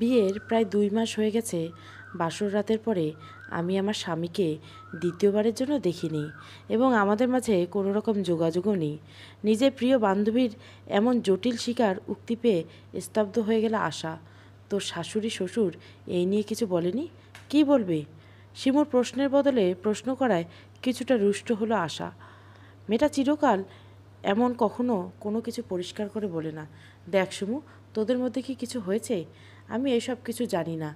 বিয়ের প্রায় 2 মাস হয়ে গেছে। বাসর রাতের পরে আমি আমার স্বামীকে দ্বিতীয়বারের জন্য দেখিনি এবং আমাদের মাঝে কোনো রকম যোগাযোগও নেই। নিজের প্রিয় বান্ধবীর এমন জটিল শিকার উক্তি পেয়ে স্তব্ধ হয়ে গেল আশা। তোর শাশুড়ি শ্বশুর এই নিয়ে কিছু বলেনি? কি বলবে? শিমুর প্রশ্নের বদলে প্রশ্ন করায় কিছুটা রুষ্ট হলো আশা। মেয়েটা চিরকাল এমন কখনো কোনো কিছু পরিষ্কার করে বলে না। দেখ সুমু, তোদের মধ্যে কি কিছু হয়েছে? আমি এসব কিছু জানি না।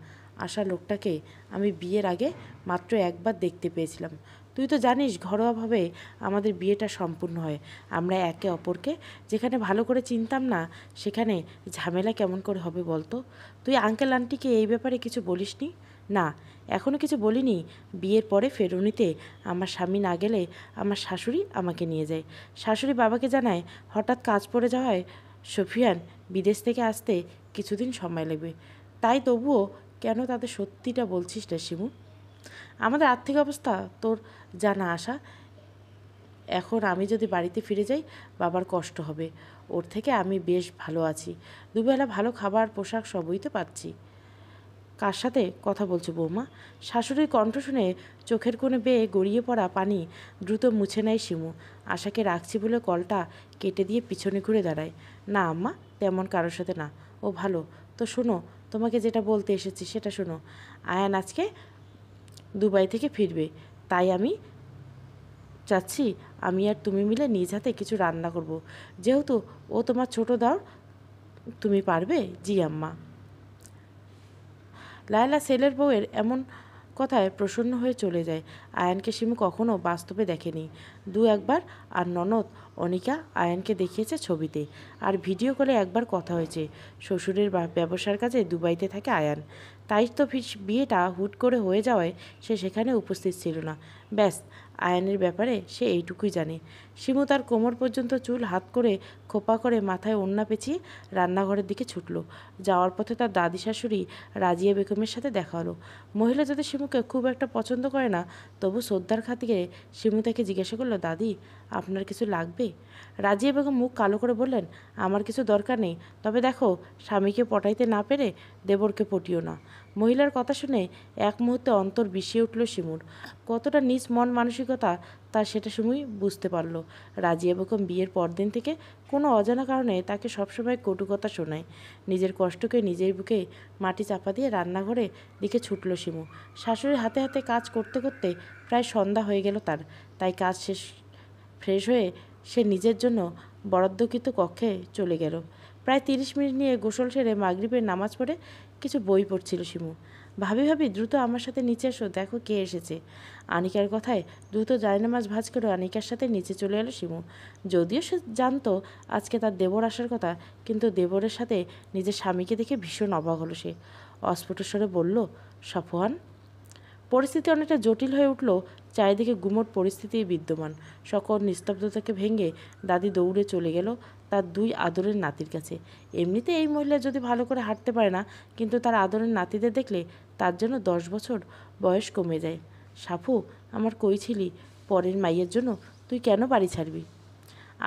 আশা লোকটাকে আমি বিয়ের আগে মাত্র একবার দেখতে পেয়েছিলাম। তুই তো জানিস ঘরোয়াভাবে আমাদের বিয়েটা সম্পূর্ণ হয়। আমরা একে অপরকে যেখানে ভালো করে চিনতাম না সেখানে ঝামেলা কেমন করে হবে বলতো? তুই আঙ্কেল আন্টিকে এই ব্যাপারে কিছু বলিসনি? না, এখনও কিছু বলিনি। বিয়ের পরে ফেরুনিতে আমার স্বামী না গেলে আমার শাশুড়ি আমাকে নিয়ে যায়। শাশুড়ি বাবাকে জানায় হঠাৎ কাজ পড়ে যাওয়ায় সফিয়ান বিদেশ থেকে আসতে কিছুদিন সময় লাগবে। তাই তবুও কেন তাদের সত্যিটা বলছিস না শিমু? আমাদের আর্থিক অবস্থা তোর জানা আশা। এখন আমি যদি বাড়িতে ফিরে যাই বাবার কষ্ট হবে। ওর থেকে আমি বেশ ভালো আছি। দুবেলা ভালো খাবার পোশাক সবই তো পাচ্ছি। কার সাথে কথা বলছো বৌমা? শাশুড়ির কণ্ঠ শুনে চোখের কোণে বেয়ে গড়িয়ে পড়া পানি দ্রুত মুছে নেয় শিমু। আশাকে রাখছি বলে কলটা কেটে দিয়ে পিছনে ঘুরে দাঁড়ায়। না আম্মা, তেমন কারোর সাথে না। ও ভালো। তো শোনো, তোমাকে যেটা বলতে এসেছি সেটা শোনো। আয়ান আজকে দুবাই থেকে ফিরবে, তাই আমি চাচ্ছি আমি আর তুমি মিলে নিজ হাতে কিছু রান্না করব। যেহেতু ও তোমার ছোট দাও, তুমি পারবে? জি আম্মা। লায়লা ছেলের বউয়ের এমন কথায় প্রসন্ন হয়ে চলে যায়। আয়ানকে শিমু কখনো বাস্তবে দেখেনি। দু একবার আর ননদ অনিকা আয়ানকে দেখিয়েছে ছবিতে, আর ভিডিও কলে একবার কথা হয়েছে। শ্বশুরের ব্যবসার কাজে দুবাইতে থাকে আয়ান, তাই তো বিয়েটা হুট করে হয়ে যাওয়ায় সে সেখানে উপস্থিত ছিল না। ব্যাস, আয়ানের ব্যাপারে সে এইটুকুই জানে। শিমু তার কোমর পর্যন্ত চুল হাত করে খোপা করে মাথায় ওড়না পেঁচিয়ে রান্নাঘরের দিকে ছুটল। যাওয়ার পথে তার দাদি শাশুড়ি রাজিয়া বেগমের সাথে দেখা হলো। মহিলা যদি শিমুকে খুব একটা পছন্দ করে না, তবু শ্রদ্ধার খাতিরে শিমু তাকে জিজ্ঞাসা করলো, দাদি আপনার কিছু লাগবে? রাজিয়া বেগম মুখ কালো করে বললেন, আমার কিছু দরকার নেই, তবে দেখো স্বামীকে পটাইতে না পেরে দেবরকে পটিও না। মহিলার কথা শুনে এক মুহূর্তে অন্তর বিষিয়ে উঠল শিমুর। কতটা নিজ মন মানসিকতা তার সেটা সময়ই বুঝতে পারল। রাজিয়া বেগম বিয়ের পরদিন থেকে কোনো অজানা কারণে তাকে সবসময় কটু কথা শোনায়। নিজের কষ্টকে নিজের বুকে মাটি চাপা দিয়ে রান্নাঘরে দিকে ছুটল শিমু। শাশুড়ির হাতে হাতে কাজ করতে করতে প্রায় সন্ধ্যা হয়ে গেল তার। তাই কাজ শেষ ফ্রেশ হয়ে সে নিজের জন্য বরাদ্দকৃত কক্ষে চলে গেল। প্রায় 30 মিনিট নিয়ে গোসল সেরে মাগরিবের নামাজ পড়ে কিছু বই পড়ছিল শিমু। ভাবি ভাবি দ্রুত আমার সাথে নিচে এসো, দেখো কে এসেছে। আনিকার কথায় দ্রুত জায়নামাজ ভাঁজ করে আনিকার সাথে নিচে চলে এলো শিমু। যদিও সে জানতো আজকে তার দেবর আসার কথা, কিন্তু দেবরের সাথে নিজের স্বামীকে দেখে ভীষণ অবাক হলো সে। অস্ফুট স্বরে বলল, সফওয়ান। পরিস্থিতি অনেকটা জটিল হয়ে উঠল। চারিদিকে গুমোট পরিস্থিতি বিদ্যমান। সকল নিস্তব্ধতাকে ভেঙে দাদি দৌড়ে চলে গেল তার 2 আদরের নাতির কাছে। এমনিতে এই মহিলা যদি ভালো করে হাঁটতে পারে না, কিন্তু তার আদরের নাতিদের দেখলে তার জন্য 10 বছর বয়স কমে যায়। সাফু, আমার কই ছিলি? পরের মাইয়ের জন্য তুই কেন বাড়ি ছাড়বি?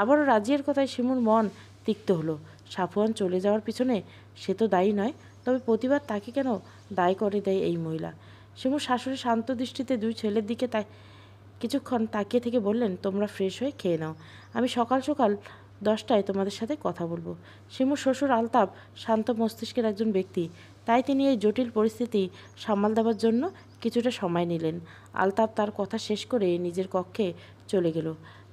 আবারও রাজিয়ার কথায় শিমুর মন তিক্ত হলো। সাফওয়ান চলে যাওয়ার পিছনে সে তো দায়ী নয়, তবে প্রতিবার তাকে কেন দায়ী করে দেয় এই মহিলা? শিমুর শাশুড়ি শান্ত দৃষ্টিতে 2 ছেলের দিকে কিছুক্ষণ তাকিয়ে থেকে বললেন, তোমরা ফ্রেশ হয়ে খেয়ে নাও, আমি সকাল সকাল 10টায় তোমাদের সাথে কথা বলবো। শিমুর শ্বশুর আলতাফ শান্ত মস্তিষ্কের একজন ব্যক্তি, তাই তিনি এই জটিল পরিস্থিতি সামাল দেওয়ার জন্য কিছুটা সময় নিলেন। আলতাফ তার কথা শেষ করে নিজের কক্ষে চলে গেল।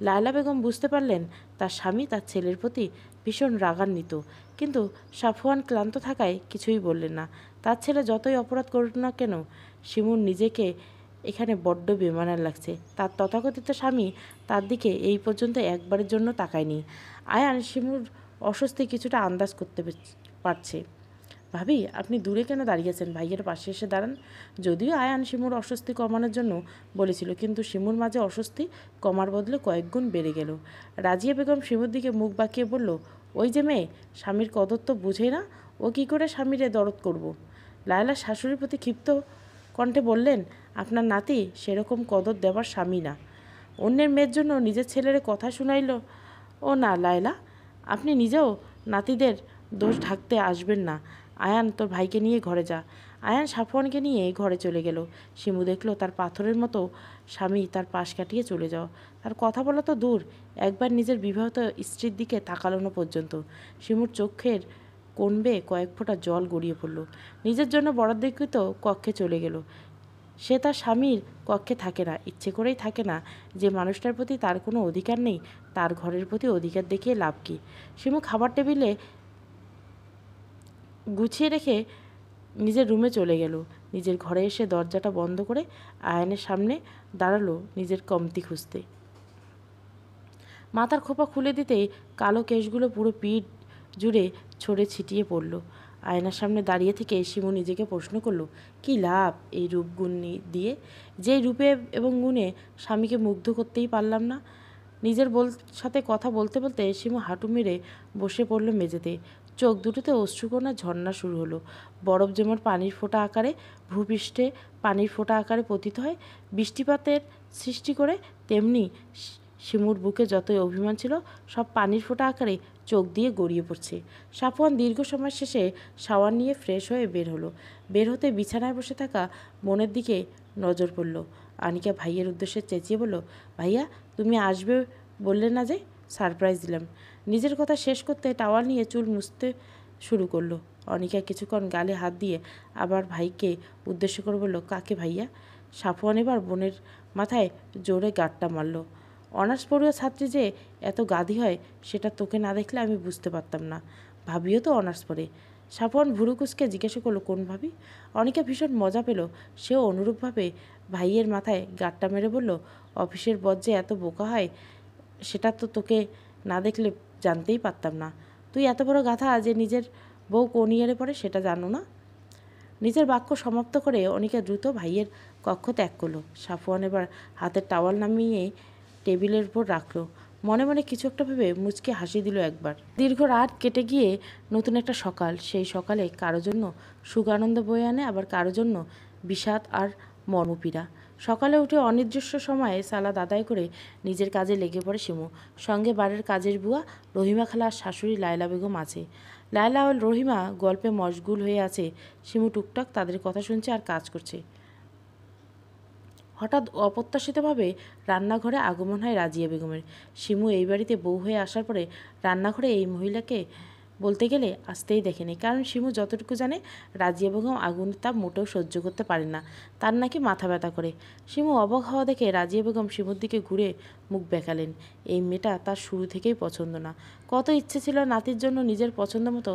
লায়লা বেগম বুঝতে পারলেন তার স্বামী তার ছেলের প্রতি ভীষণ রাগান্বিত, কিন্তু সাফওয়ান ক্লান্ত থাকায় কিছুই বললেন না। তার ছেলে যতই অপরাধ করুক না কেন, শিমুর নিজেকে এখানে বড্ড বেমানান লাগছে। তার তথাকথিত স্বামী তার দিকে এই পর্যন্ত একবারের জন্য তাকায়নি। আয়ান শিমুর অস্বস্তি কিছুটা আন্দাজ করতে পারছে। ভাবি, আপনি দূরে কেন দাঁড়িয়েছেন? ভাইয়ের পাশে এসে দাঁড়ান। যদিও আয়ান শিমুর অস্বস্তি কমানোর জন্য বলেছিল, কিন্তু শিমুর মাঝে অস্বস্তি কমার বদলে কয়েক গুণ বেড়ে গেল। রাজিয়া বেগম শিমুর দিকে মুখ বাঁকিয়ে বলল, ওই যে মেয়ে, স্বামীর কদর তো বুঝে না, ও কী করে স্বামীরে দরদ করব? লায়লা শাশুড়ির প্রতি ক্ষিপ্ত কণ্ঠে বললেন, আপনার নাতি সেরকম কদর দেওয়ার স্বামী না। অন্যের মেয়ের জন্য নিজের ছেলের কথা শুনাইল। ও না লায়লা, আপনি নিজেও নাতিদের দোষ ঢাকতে আসবেন না। আয়ান তোর ভাইকে নিয়ে ঘরে যা। আয়ান সাফওয়ানকে নিয়ে ঘরে চলে গেল। শিমু দেখলো তার পাথরের মতো স্বামী তার পাশ কাটিয়ে চলে যাওয়া। তার কথা বলা তো দূর, একবার নিজের বিবাহিত স্ত্রীর দিকে তাকালো পর্যন্ত। শিমুর চোখের কোণ বেয়ে কয়েক ফোঁটা জল গড়িয়ে পড়ল। নিজের জন্য বরাদ্দকৃত কক্ষে চলে গেল। সে তার স্বামীর কক্ষে থাকে না, ইচ্ছে করেই থাকে না। যে মানুষটার প্রতি তার কোনো অধিকার নেই, তার ঘরের প্রতি অধিকার দেখিয়ে লাভ কী? শিমু খাবার টেবিলে গুছিয়ে রেখে নিজের রুমে চলে গেল। নিজের ঘরে এসে দরজাটা বন্ধ করে আয়নের সামনে দাঁড়ালো নিজের কমতি খুঁজতে। মাথার খোপা খুলে দিতেই কালো কেশগুলো পুরো পিঠ জুড়ে ছড়ে ছিটিয়ে পড়ল। আয়নার সামনে দাঁড়িয়ে থেকে শিমু নিজেকে প্রশ্ন করল, কী লাভ এই রূপগুণ দিয়ে? যেই রূপে এবং গুণে স্বামীকে মুগ্ধ করতেই পারলাম না। নিজের সাথে কথা বলতে বলতে শিমু হাঁটু মেরে বসে পড়ল মেঝেতে। চোখ দুটোতে অশ্রুকণা ঝর্ণা শুরু হলো। বরফ যেমন পানির ফোঁটা আকারে ভূপৃষ্ঠে পানির ফোঁটা আকারে পতিত হয়, বৃষ্টিপাতের সৃষ্টি করে, তেমনি শিমুর বুকে যতই অভিমান ছিল সব পানির ফোঁটা আকারে চোখ দিয়ে গড়িয়ে পড়ছে। সাফওয়ান দীর্ঘ সময় শেষে শাওয়ার নিয়ে ফ্রেশ হয়ে বের হলো। বের হতে বিছানায় বসে থাকা বোনের দিকে নজর পড়ল। আনিকা ভাইয়ের উদ্দেশ্যে চেঁচিয়ে বলল, ভাইয়া তুমি আসবে বললে না যে? সারপ্রাইজ দিলাম। নিজের কথা শেষ করতে টাওয়াল নিয়ে চুল মুছতে শুরু করলো। অনিকা কিছুক্ষণ গালে হাত দিয়ে আবার ভাইকে উদ্দেশ্য করে বলল, কাকে ভাইয়া? সাফওয়ান এবার বোনের মাথায় জোরে গাঁটটা মারল। অনার্স পড়ুয়া ছাত্রী যে এত গাধি হয় সেটা তোকে না দেখলে আমি বুঝতে পারতাম না। ভাবিও তো অনার্স পড়ে। সাফওয়ান ভুরু কুচকে জিজ্ঞাসা করলো, কোন ভাবি? অনিকা ভীষণ মজা পেল। সেও অনুরূপভাবে ভাইয়ের মাথায় গাঁটটা মেরে বলল, অফিসের বস যে এত বোকা হয় সেটা তো তোকে না দেখলে জানতেই পারতাম না। তুই এত বড় গাধা যে নিজের বউ কোন ইয়ারে পড়ে সেটা জানো না। নিজের বাক্য সমাপ্ত করে অনিকা দ্রুত ভাইয়ের কক্ষ ত্যাগ করলো। সাফওয়ান এবার হাতের টাওয়াল নামিয়ে টেবিলের উপর রাখলো। মনে মনে কিছু একটা ভেবে মুচকে হাসি দিল একবার। দীর্ঘ রাত কেটে গিয়ে নতুন একটা সকাল। সেই সকালে কারো জন্য সুখ আনন্দ বয়ে আনে, আবার কারো জন্য বিষাদ আর মর্মপীড়া। সকালে উঠে অনির্দিষ্ট সময়ে সালাদ আদায় করে নিজের কাজে লেগে পড়ে শিমু। সঙ্গে বাড়ির কাজের বুয়া রহিমা খালা আর শাশুড়ি লায়লা বেগম আছে। লায়লা ও রহিমা গল্পে মশগুল হয়ে আছে। শিমু টুকটাক তাদের কথা শুনছে আর কাজ করছে। হঠাৎ অপ্রত্যাশিতভাবে রান্নাঘরে আগমন হয় রাজিয়া বেগমের। শিমু এই বাড়িতে বউ হয়ে আসার পরে রান্নাঘরে এই মহিলাকে বলতে গেলে আসতেই দেখেনি। কারণ শিমু যতটুকু জানে, রাজিয়া বেগম আগুনের তাপ মোটেও সহ্য করতে পারেন না, তার নাকি মাথা ব্যথা করে। শিমু অবাক হওয়া দেখে রাজিয়া বেগম শিমুর দিকে ঘুরে মুখ বেঁকালেন। এই মেয়েটা তার শুরু থেকেই পছন্দ না। কত ইচ্ছে ছিল নাতির জন্য নিজের পছন্দ মতো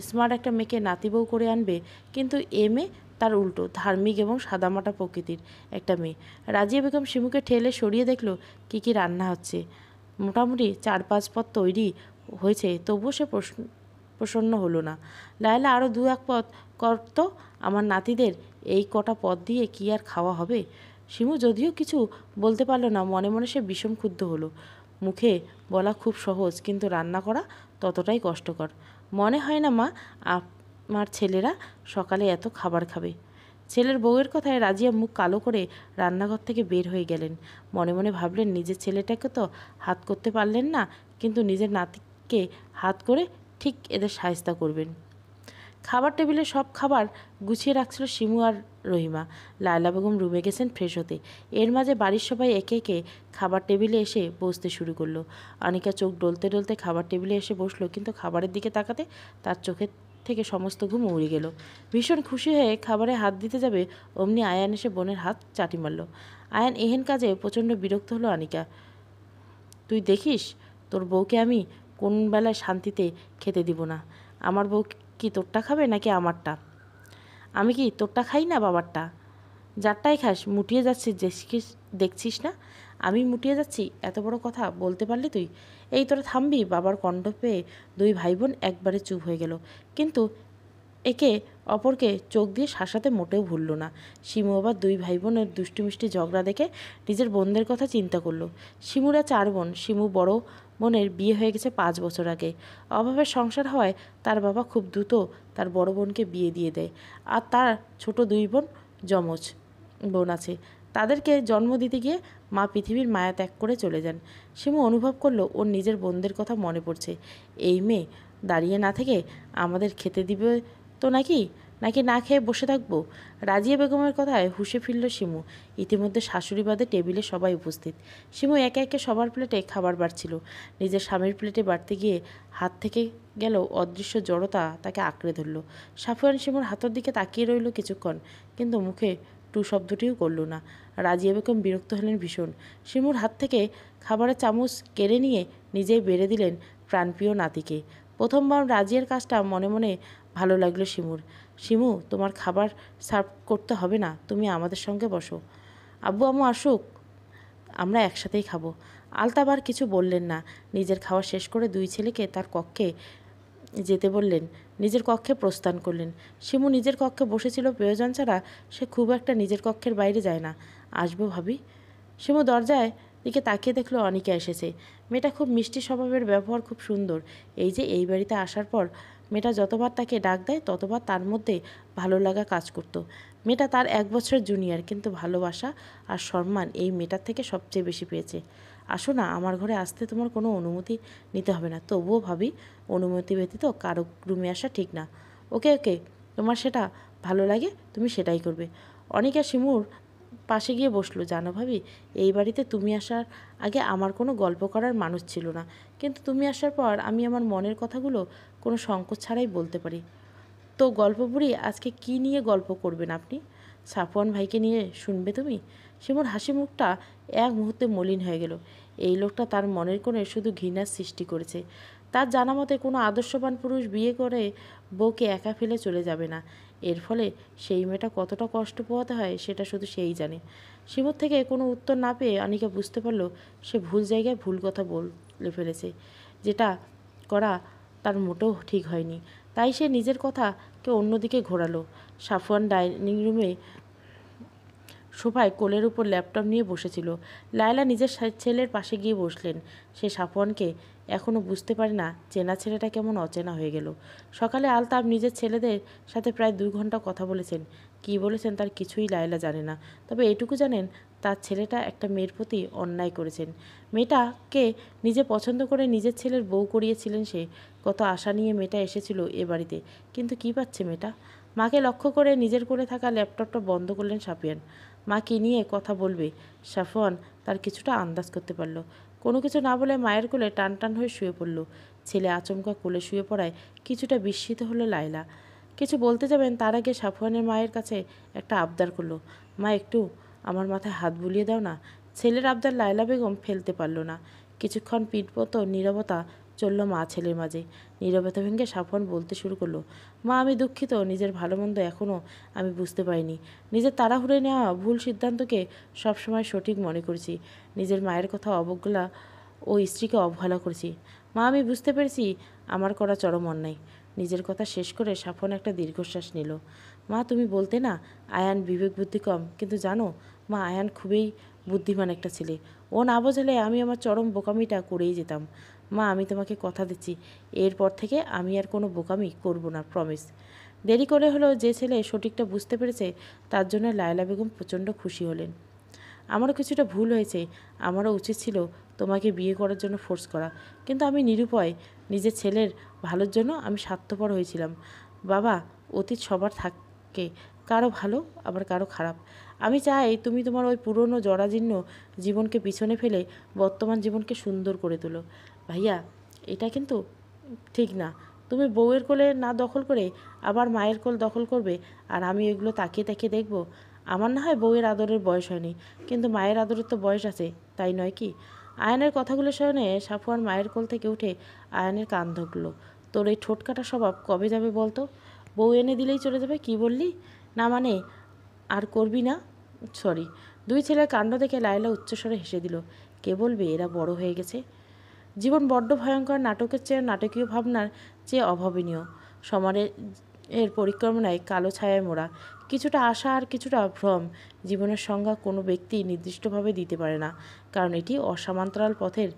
স্মার্ট একটা মেয়েকে নাতি বউ করে আনবে, কিন্তু এ মেয়ে তার উল্টো, ধার্মিক এবং সাদামাটা প্রকৃতির একটা মেয়ে। রাজিয়া বেগম শিমুকে ঠেলে সরিয়ে দেখলো কী কী রান্না হচ্ছে। মোটামুটি 4-5 পদ তৈরি হয়েছে, তবুও সে প্রসন্ন হলো না। লায়লা আরও 2-1 পদ করত। আমার নাতিদের এই কটা পদ দিয়ে কি আর খাওয়া হবে? শিমু যদিও কিছু বলতে পারল না, মনে মনে সে বিষম ক্ষুব্ধ হলো। মুখে বলা খুব সহজ, কিন্তু রান্না করা ততটাই কষ্টকর। মনে হয় না মা আমার ছেলেরা সকালে এত খাবার খাবে। ছেলের বউয়ের কথায় রাজিয়া মুখ কালো করে রান্নাঘর থেকে বের হয়ে গেলেন। মনে মনে ভাবলেন, নিজের ছেলেটাকে তো হাত করতে পারলেন না, কিন্তু নিজের নাতিকে হাত করে ঠিক এদের শায়েস্তা করবেন। খাবার টেবিলে সব খাবার গুছিয়ে রাখছিল শিমু আর রহিমা। লায়লা বেগম রুমে গেছেন ফ্রেশ হতে। এর মাঝে বাড়ির সবাই একে একে খাবার টেবিলে এসে বসতে শুরু করলো। আনিকা চোখ ডলতে ডলতে খাবার টেবিলে এসে বসলো, কিন্তু খাবারের দিকে তাকাতে তার চোখের থেকে সমস্ত ঘুম উড়ে গেল। ভীষণ খুশি হয়ে খাবারে হাত দিতে যাবে, অমনি আয়ান এসে বোনের হাত চাটি মারল। আয়ান এহেন কাজে প্রচণ্ড বিরক্ত হলো। আনিকা, তুই দেখিস তোর বউকে আমি কোন বেলায় শান্তিতে খেতে দিব না। আমার বউ কি তোরটা খাবে নাকি আমারটা? আমি কি তোরটা খাই না বাবারটা? যারটাই খাস মুটিয়ে যাচ্ছিস, দেখছিস না আমি মুটিয়ে যাচ্ছি? এত বড় কথা বলতে পারলি তুই? এই তোরা থামবি? বাবার কণ্ঠ পেয়ে 2 ভাই বোন একবারে চুপ হয়ে গেল, কিন্তু একে অপরকে চোখ দিয়ে শাসাতে মোটেও ভুলল না। শিমু আবার 2 ভাই বোনের দুষ্টু মিষ্টি ঝগড়া দেখে নিজের বোনদের কথা চিন্তা করলো। শিমুরা 4 বোন। শিমু বড় বোনের বিয়ে হয়ে গেছে 5 বছর আগে। অভাবের সংসার হওয়ায় তার বাবা খুব দ্রুত তার বড় বোনকে বিয়ে দিয়ে দেয়। আর তার ছোট 2 বোন যমজ বোন আছে। তাদেরকে জন্ম দিতে গিয়ে মা পৃথিবীর মায়া ত্যাগ করে চলে যান। শিমু অনুভব করলো ওর নিজের বোনদের কথা মনে পড়ছে। এই মেয়ে দাঁড়িয়ে না থেকে আমাদের খেতে দিবে তো নাকি নাকি না খেয়ে বসে থাকবো? রাজিয়া বেগমের কথায় হুঁশে ফিরল শিমু। ইতিমধ্যে শাশুড়ি বাদে টেবিলে সবাই উপস্থিত। শিমু একে একে সবার প্লেটে খাবার বাড়ছিল। নিজের স্বামীর প্লেটে বাড়তে গিয়ে হাত থেকে গেল অদৃশ্য জড়তা তাকে আঁকড়ে ধরল। সাফওয়ান শিমুর হাতের দিকে তাকিয়ে রইল কিছুক্ষণ, কিন্তু মুখে টু শব্দটিও করল না। রাজিয়া বেগম বিরক্ত হলেন ভীষণ। শিমুর হাত থেকে খাবারের চামচ কেড়ে নিয়ে নিজেই বেড়ে দিলেন প্রাণপ্রিয় নাতিকে। প্রথমবার রাজিয়ার কাজটা মনে মনে ভালো লাগলো শিমুর। শিমু, তোমার খাবার সার্ভ করতে হবে না, তুমি আমাদের সঙ্গে বসো। আব্বু আম্মু আসুক, আমরা একসাথেই খাবো। আলতাব আর কিছু বললেন না। নিজের খাওয়া শেষ করে দুই ছেলেকে তার কক্ষে যেতে বললেন। নিজের কক্ষে প্রস্থান করলেন। শিমু নিজের কক্ষে বসেছিল প্রয়োজন ছাড়া। সে খুব একটা নিজের কক্ষের বাইরে যায় না। আসবো ভাবি। শিমু দরজায় দিকে তাকিয়ে দেখলো অনিকা এসেছে। মেয়েটা খুব মিষ্টি স্বভাবের, ব্যবহার খুব সুন্দর। এই যে এই বাড়িতে আসার পর মেয়েটা যতবার তাকে ডাক দেয় ততবার তার মধ্যে ভালো লাগা কাজ করত। মেয়েটা তার 1 বছরের জুনিয়র, কিন্তু ভালোবাসা আর সম্মান এই মেয়েটার থেকে সবচেয়ে বেশি পেয়েছে। আসো না, আমার ঘরে আসতে তোমার কোনো অনুমতি নিতে হবে না। তবুও ভাবি, অনুমতি ব্যতীত কারো রুমে আসা ঠিক না। ওকে ওকে, তোমার সেটা ভালো লাগে তুমি সেটাই করবে। অনিকা শিমুর পাশে গিয়ে বসলো। জানো ভাবি, এই বাড়িতে তুমি আসার আগে আমার কোনো গল্প করার মানুষ ছিল না, কিন্তু তুমি আসার পর আমি আমার মনের কথাগুলো কোনো সংকোচ ছাড়াই বলতে পারি। তো গল্প বুড়ি, আজকে কি নিয়ে গল্প করবেন আপনি? সাফওয়ান ভাইকে নিয়ে শুনবে তুমি? শিমুর হাসি মুখটা এক মুহূর্তে মলিন হয়ে গেল। এই লোকটা তার মনের কোণে শুধু ঘৃণার সৃষ্টি করেছে। তার জানা মতে কোনো আদর্শবান পুরুষ বিয়ে করে বউকে একা ফেলে চলে যাবে না। এর ফলে সেই মেয়েটা কতটা কষ্ট পোহাতে হয় সেটা শুধু সেই জানে। শিমুর থেকে কোনো উত্তর না পেয়ে অনিকা বুঝতে পারল সে ভুল জায়গায় ভুল কথা বলে ফেলেছে। যেটা করা তার মোটেও ঠিক হয়নি। তাই সে নিজের কথাকে অন্যদিকে ঘোরালো। সাফওয়ান ডাইনিং রুমে সোফায় কোলের উপর ল্যাপটপ নিয়ে বসেছিল। লায়লা নিজের ছেলের পাশে গিয়ে বসলেন। সে সাফওয়ানকে এখনও বুঝতে পারে না চেনা ছেলেটা কেমন অচেনা হয়ে গেল। সকালে আলতাব নিজের ছেলেদের সাথে প্রায় 2 ঘন্টা কথা বলেছেন। কী বলেছেন তার কিছুই লায়লা জানে না। তবে এটুকু জানেন, তার ছেলেটা একটা মেয়ের প্রতি অন্যায় করেছেন। মেয়েটাকে নিজে পছন্দ করে নিজের ছেলের বউ করিয়েছিলেন সে। কত আশা নিয়ে মেয়েটা এসেছিল এ বাড়িতে, কিন্তু কী পাচ্ছে মেয়েটা? মাকে লক্ষ্য করে নিজের করে থাকা ল্যাপটপটা বন্ধ করলেন সাফিয়ান। মা কী নিয়ে কথা বলবে সাফওয়ান তার কিছুটা আন্দাজ করতে পারল। কোনো কিছু না বলে মায়ের কোলে টান টান হয়ে শুয়ে পড়ল। ছেলে আচমকা কোলে শুয়ে পড়ায় কিছুটা বিস্মিত হলো লায়লা। কিছু বলতে যাবেন তার আগে সাফওয়ানের মায়ের কাছে একটা আবদার করলো। মা, একটু আমার মাথায় হাত বুলিয়ে দাও না। ছেলের আবদার লায়লা বেগম ফেলতে পারল না। কিছুক্ষণ পিটপত নীরবতা চলল মা ছেলের মাঝে। নীরবতা ভেঙে সাফওয়ান বলতে শুরু করলো, মা, আমি দুঃখিত। নিজের ভালো মন্দ এখনও আমি বুঝতে পারিনি। নিজের তাড়াহুড়ে নেওয়া ভুল সিদ্ধান্তকে সবসময় সঠিক মনে করেছি। নিজের মায়ের কথা অবজ্ঞা ও স্ত্রীকে অবহেলা করেছি। মা, আমি বুঝতে পেরেছি আমার করা চরম অন্যায়। নিজের কথা শেষ করে সাফওয়ান একটা দীর্ঘশ্বাস নিল। মা, তুমি বলতে না আয়ান বিবেক বুদ্ধি কম, কিন্তু জানো মা, আয়ান খুবই বুদ্ধিমান একটা ছেলে। ও না বোঝালে আমি আমার চরম বোকামিটা করেই যেতাম। মা, আমি তোমাকে কথা দিচ্ছি, এরপর থেকে আমি আর কোনো বোকামি করব না, প্রমিস। দেরি করে হলেও যে ছেলে সঠিকটা বুঝতে পেরেছে তার জন্য লায়লা বেগম প্রচণ্ড খুশি হলেন। আমারও কিছুটা ভুল হয়েছে। আমারও উচিত ছিল তোমাকে বিয়ে করার জন্য ফোর্স করা, কিন্তু আমি নিরুপায়। নিজের ছেলের ভালোর জন্য আমি স্বার্থপর হয়েছিলাম। বাবা, অতীত সবার থাকে, কারো ভালো আবার কারো খারাপ। আমি চাই তুমি তোমার ওই পুরনো জরাজীর্ণ জীবনকে পিছনে ফেলে বর্তমান জীবনকে সুন্দর করে তোলো। ভাইয়া, এটা কিন্তু ঠিক না। তুমি বউয়ের কোলে না দখল করে আবার মায়ের কোল দখল করবে, আর আমি এগুলো তাকিয়ে তাকিয়ে দেখব। আমার না হয় বউয়ের আদরের বয়স হয়নি, কিন্তু মায়ের আদরের তো বয়স আছে, তাই নয় কি? আয়নের কথাগুলো শুনে সাফওয়ান মায়ের কোল থেকে উঠে আয়নের কান ধরল। তোর এই ঠোঁটকাটা স্বভাব কবে যাবে বলতো? বউ এনে দিলেই চলে যাবে, কি বললি? না মানে আর করবি না? সরি। দুই ছেলের কাণ্ড দেখে লায়লা উচ্চস্বরে হেসে দিল। কে বলবে এরা বড় হয়ে গেছে? জীবন বড্ড ভয়ঙ্কর, নাটকের চেয়ে নাটকীয় ভাবনার চেয়ে অভাবনীয়। সমাজের পরিক্রমণায় কালো ছায়ায় মোড়া, কিছুটা আশা আর কিছুটা ভ্রম। জীবনের সংজ্ঞা কোনো ব্যক্তি নির্দিষ্টভাবে দিতে পারে না, কারণ এটি অসমান্তরাল পথের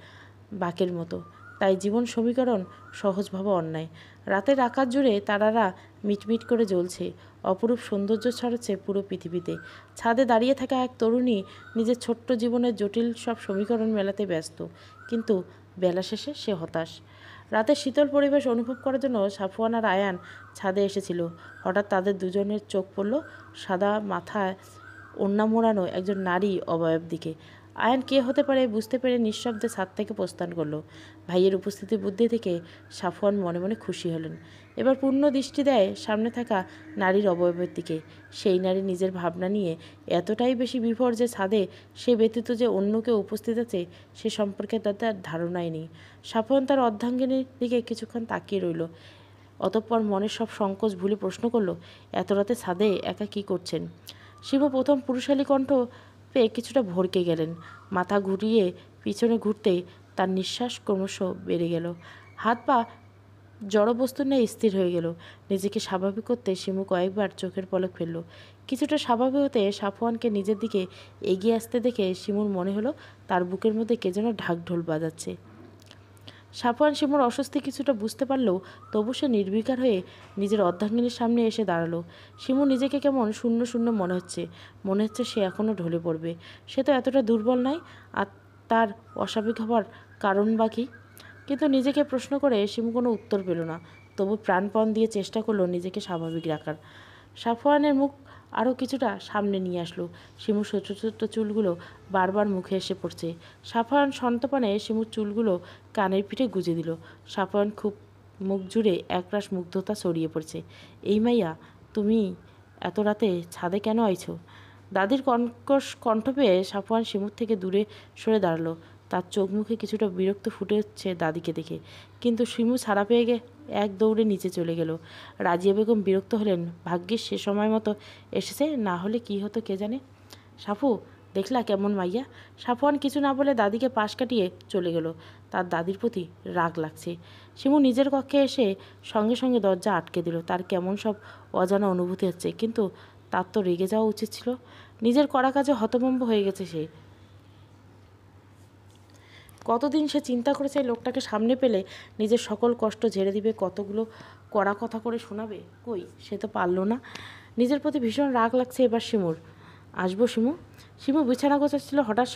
বাঁকের মতো। তাই জীবন সমীকরণ সহজ ভাবা অন্যায়। রাতের আকাশ জুড়ে তারারা মিটমিট করে জ্বলছে, অপরূপ সৌন্দর্য ছড়াচ্ছে পুরো পৃথিবীতে। ছাদে দাঁড়িয়ে থাকা এক তরুণী নিজের ছোট্ট জীবনের জটিল সব সমীকরণ মেলাতে ব্যস্ত, কিন্তু বেলা শেষে সে হতাশ। রাতের শীতল পরিবেশ অনুভব করার জন্য সাফওয়ান আর আয়ান ছাদে এসেছিল। হঠাৎ তাদের দুজনের চোখ পড়ল সাদা মাথায় ওড়না মোড়ানো একজন নারী অবয়ব দিকে। আয়ান কে হতে পারে বুঝতে পেরে নিঃশব্দে ছাদ থেকে প্রস্থান করলো। ভাইয়ের উপস্থিতি বুদ্ধি থেকে সাফওয়ান মনে মনে খুশি হলেন। এবার পূর্ণ দৃষ্টি দেয় সামনে থাকা নারীর অবয়বের দিকে। সেই নারী নিজের ভাবনা নিয়ে এতটাই বেশি বিভোর যে ছাদে সে ব্যতীত যে অন্য কেউ উপস্থিত আছে সে সম্পর্কে তার ধারণাই নেই। সাফওয়ান তার অর্ধাঙ্গিনীর দিকে কিছুক্ষণ তাকিয়ে রইল। অতঃপর মনের সব সংকোচ ভুলে প্রশ্ন করল, এত রাতে ছাদে একা কী করছেন? শিবু প্রথম পুরুষালী কণ্ঠ পেয়ে কিছুটা ভরকে গেলেন। মাথা ঘুরিয়ে পিছনে ঘুরতেই তার নিঃশ্বাস ক্রমশ বেড়ে গেল। হাত পা জড়বস্তু নিয়ে স্থির হয়ে গেল। নিজেকে স্বাভাবিক করতে শিমু কয়েকবার চোখের পলক ফেলল। কিছুটা স্বাভাবিক হতে সাফওয়ানকে নিজের দিকে এগিয়ে আসতে দেখে শিমুর মনে হলো তার বুকের মধ্যে কে যেন ঢাকঢোল বাজাচ্ছে। সাফওয়ান শিমুর অস্বস্তি কিছুটা বুঝতে পারলেও তবু সে নির্বিকার হয়ে নিজের অর্ধাঙ্গিনীর সামনে এসে দাঁড়ালো। শিমু নিজেকে কেমন শূন্য শূন্য মনে হচ্ছে সে এখনও ঢলে পড়বে। সে তো এতটা দুর্বল নয়, আর তার অস্বাভাবিক হবার কারণ বা কী? কিন্তু নিজেকে প্রশ্ন করে শিমু কোনো উত্তর পেল না। তবু প্রাণপণ দিয়ে চেষ্টা করলো নিজেকে স্বাভাবিক রাখার। সাফওয়ানের মুখ আরও কিছুটা সামনে নিয়ে আসলো। শিমুর ছোট ছোট চুলগুলো বারবার মুখে এসে পড়ছে। সাফওয়ান সন্তর্পণে শিমুর চুলগুলো কানের পিঠে গুজে দিল। সাফওয়ান খুব মুখ জুড়ে একরাশ মুগ্ধতা ছড়িয়ে পড়ছে। এই মাইয়া, তুমি এত রাতে ছাদে কেন আইছো? দাদির কর্কশ কণ্ঠ পেয়ে সাফওয়ান শিমুর থেকে দূরে সরে দাঁড়ালো। তার চোখ মুখে কিছুটা বিরক্ত ফুটে হচ্ছে দাদিকে দেখে। কিন্তু শিমু ছাড়া পেয়ে এক দৌড়ে নিচে চলে গেল। রাজিয়া বেগম বিরক্ত হলেন, ভাগ্যিস সে সময় মতো এসেছে, না হলে কি হতো কে জানে। সাফু, দেখলা কেমন মাইয়া? সাফওয়ান কিছু না বলে দাদিকে পাশ কাটিয়ে চলে গেল। তার দাদির প্রতি রাগ লাগছে। শিমু নিজের কক্ষে এসে সঙ্গে সঙ্গে দরজা আটকে দিল। তার কেমন সব অজানা অনুভূতি হচ্ছে, কিন্তু তার তো রেগে যাওয়া উচিত ছিল। নিজের করা কাজে হতভম্ব হয়ে গেছে সে। কতদিন সে চিন্তা করেছে লোকটাকে সামনে পেলে নিজের সকল কষ্ট ঝেড়ে দিবে, কতগুলো কড়া কথা করে শোনাবে। কই, সে তো পারল না। নিজের প্রতি ভীষণ রাগ লাগছে এবার শিমুর। আসবো শিমু? শিমু বিছানা গোছাচ্ছিল, হঠাৎ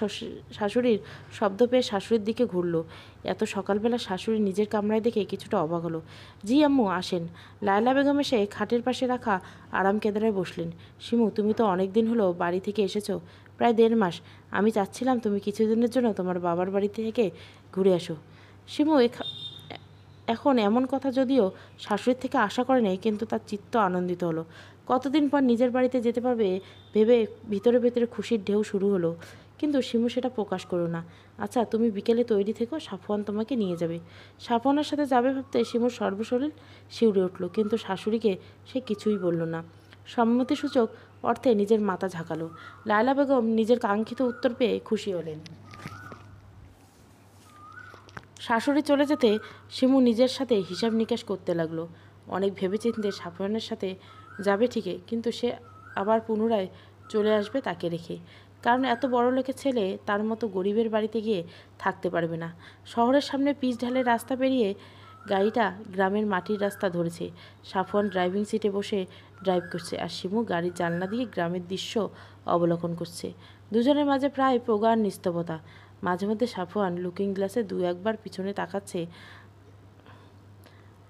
শাশুড়ির শব্দ পেয়ে শাশুড়ির দিকে ঘুরল। এত সকালবেলা শাশুড়ি নিজের কামরায় দেখে কিছুটা অবাক হলো। জি আম্মু, আসেন। লায়লা বেগম এসে খাটের পাশে রাখা আরাম কেদারায় বসলেন। শিমু, তুমি তো অনেক দিন হলো বাড়ি থেকে এসেছো, প্রায় 1.5 মাস। আমি চাচ্ছিলাম তুমি কিছুদিনের জন্য তোমার বাবার বাড়ি থেকে ঘুরে আসো। শিমু এখন এমন কথা যদিও শাশুড়ির থেকে আশা করেনি, কিন্তু তার চিত্ত আনন্দিত হলো। কতদিন পর নিজের বাড়িতে যেতে পারবে ভেবে ভিতরে ভেতরে খুশির ঢেউ শুরু হলো। কিন্তু শিমু সেটা প্রকাশ করো না। আচ্ছা, তুমি বিকেলে তৈরি থেকো, সাফওয়ান তোমাকে নিয়ে যাবে। সাফওয়ানের সাথে যাবে ভাবতে শিমুর সর্বশরীর শিউরে উঠল, কিন্তু শাশুড়িকে সে কিছুই বলল না। সম্মতিসূচক অর্থে নিজের মাথা ঝাঁকালো। লায়লা বেগম নিজের কাঙ্ক্ষিত উত্তর পেয়ে খুশি হলেন। শাশুড়ি চলে যেতে শিমু নিজের সাথে হিসাব নিকাশ করতে লাগলো। অনেক ভেবেচিন্তে সাফওয়ানের সাথে যাবে ঠিকই, কিন্তু সে আবার পুনরায় চলে আসবে তাকে রেখে। কারণ এত বড় লোকের ছেলে তার মতো গরিবের বাড়িতে গিয়ে থাকতে পারবে না। শহরের সামনে পিচ ঢালের রাস্তা পেরিয়ে গাড়িটা গ্রামের মাটির রাস্তা ধরেছে। সাফওয়ান ড্রাইভিং সিটে বসে ড্রাইভ করছে, আর শিমু গাড়ির জানলা দিয়ে গ্রামের দৃশ্য অবলোকন করছে। দুজনের মাঝে প্রায় প্রগাঢ় নিস্তবতা। মাঝে মধ্যে সাফওয়ান লুকিং গ্লাসে 2-1 বার পিছনে তাকাচ্ছে।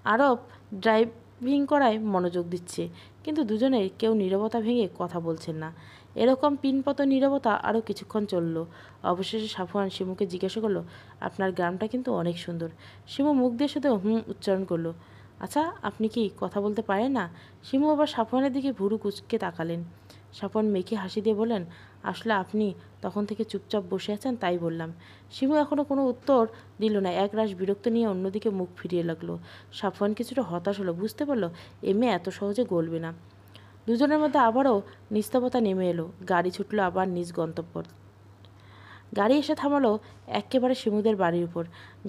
আরব ড্রাইভিং করায় মনোযোগ দিচ্ছে, কিন্তু দুজনের কেউ নীরবতা ভেঙে কথা বলছেন না। এরকম পিনপত নীরবতা আরও কিছুক্ষণ চলল। অবশেষে সাফওয়ান শিমুকে জিজ্ঞাসা করলো, আপনার গ্রামটা কিন্তু অনেক সুন্দর। শিমু মুখ দিয়ে শুধু উচ্চারণ করলো। আচ্ছা, আপনি কি কথা বলতে পারেন না? শিমু আবার সাফওয়ানের দিকে ভুরু কুঁচকে তাকালেন। সাফওয়ান মেখে হাসি দিয়ে বললেন, আসলে আপনি তখন থেকে চুপচাপ বসে আছেন তাই বললাম। শিমু এখনও কোনো উত্তর দিল না, একরাশ বিরক্ত নিয়ে অন্যদিকে মুখ ফিরিয়ে লাগলো। সাফওয়ান কিছুটা হতাশ হলো, বুঝতে পারলো এ মেয়ে এত সহজে গলবে না। দুজনের মধ্যে আবারও নিস্তবতা নেমে এলো। গাড়ি ছুটলো আবার নিজ গন্তব্য। গাড়ি এসে থামালো একেবারে শিমুদের বাড়ির উপর।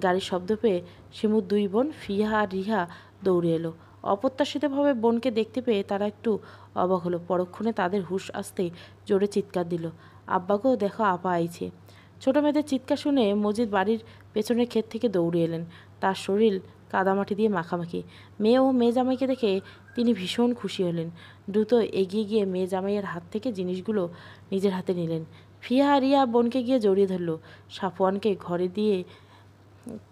গাড়ির শব্দ পেয়ে শিমুর 2 বোন ফিহা আর রিহা দৌড়ে এলো। অপ্রত্যাশিতভাবে বোনকে দেখতে পেয়ে তারা একটু অবাক হলো। পরক্ষণে তাদের হুঁশ আসতেই জোরে চিৎকার দিল, আব্বাকেও দেখো, আপা আইছে। ছোটো মেয়েদের চিৎকার শুনে মজিদ বাড়ির পেছনের ক্ষেত থেকে দৌড়ে এলেন। তার শরীর কাদামাটি দিয়ে মাখামাখি। মেয়ে ও মেয়ে জামাইকে দেখে তিনি ভীষণ খুশি হলেন। দ্রুত এগিয়ে গিয়ে মেয়ে জামাইয়ের হাত থেকে জিনিসগুলো নিজের হাতে নিলেন। ফিহা রিয়া বোনকে গিয়ে জড়িয়ে ধরল। সাফওয়ানকে ঘরে দিয়ে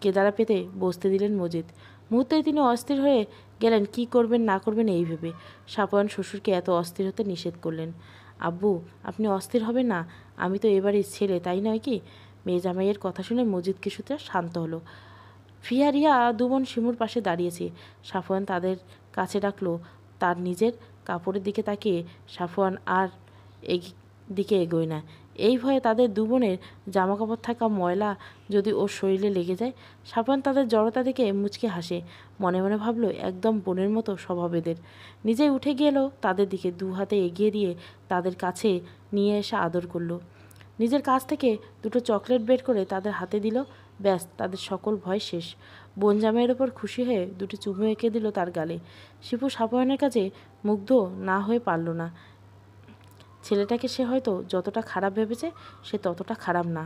কেদারা পেতে বসতে দিলেন মজিদ। মুহূর্তেই তিনি অস্থির হয়ে গেলেন কি করবেন না করবেন এই ভেবে। সাপওয়ান শ্বশুরকে এত অস্থির হতে নিষেধ করলেন। আব্বু, আপনি অস্থির হবেন না, আমি তো এবারের ছেলে, তাই নয় কি? মেয়ে জামাইয়ের কথা শুনে মজিদ কিছুটা শান্ত হলো। ফিয়া রিয়া দুবোন শিমুর পাশে দাঁড়িয়েছে। সাফওয়ান তাদের কাছে ডাকলো। তার নিজের কাপড়ের দিকে তাকিয়ে সাফওয়ান আর দিকে এগোয় না, এই ভয়ে তাদের দুবোনের জামাকাপড় থাকা ময়লা যদি ওর শরীরে লেগে যায়। সাফওয়ান তাদের জড়তা দেখে মুচকে হাসে, মনে মনে ভাবলো একদম বোনের মতো স্বভাবেদের। নিজেই উঠে গেল তাদের দিকে, দু হাতে এগিয়ে দিয়ে তাদের কাছে নিয়ে এসে আদর করলো। নিজের কাছ থেকে দুটো চকলেট বের করে তাদের হাতে দিল। ব্যাস, তাদের সকল ভয় শেষ। বোন জামাইয়ের ওপর খুশি হয়ে দুটি চুমু এঁকে দিল তার গালে। শিপু সাপওয়ানের কাছে মুগ্ধ না হয়ে পারল না। ছেলেটাকে সে হয়তো যতটা খারাপ ভেবেছে সে ততটা খারাপ না।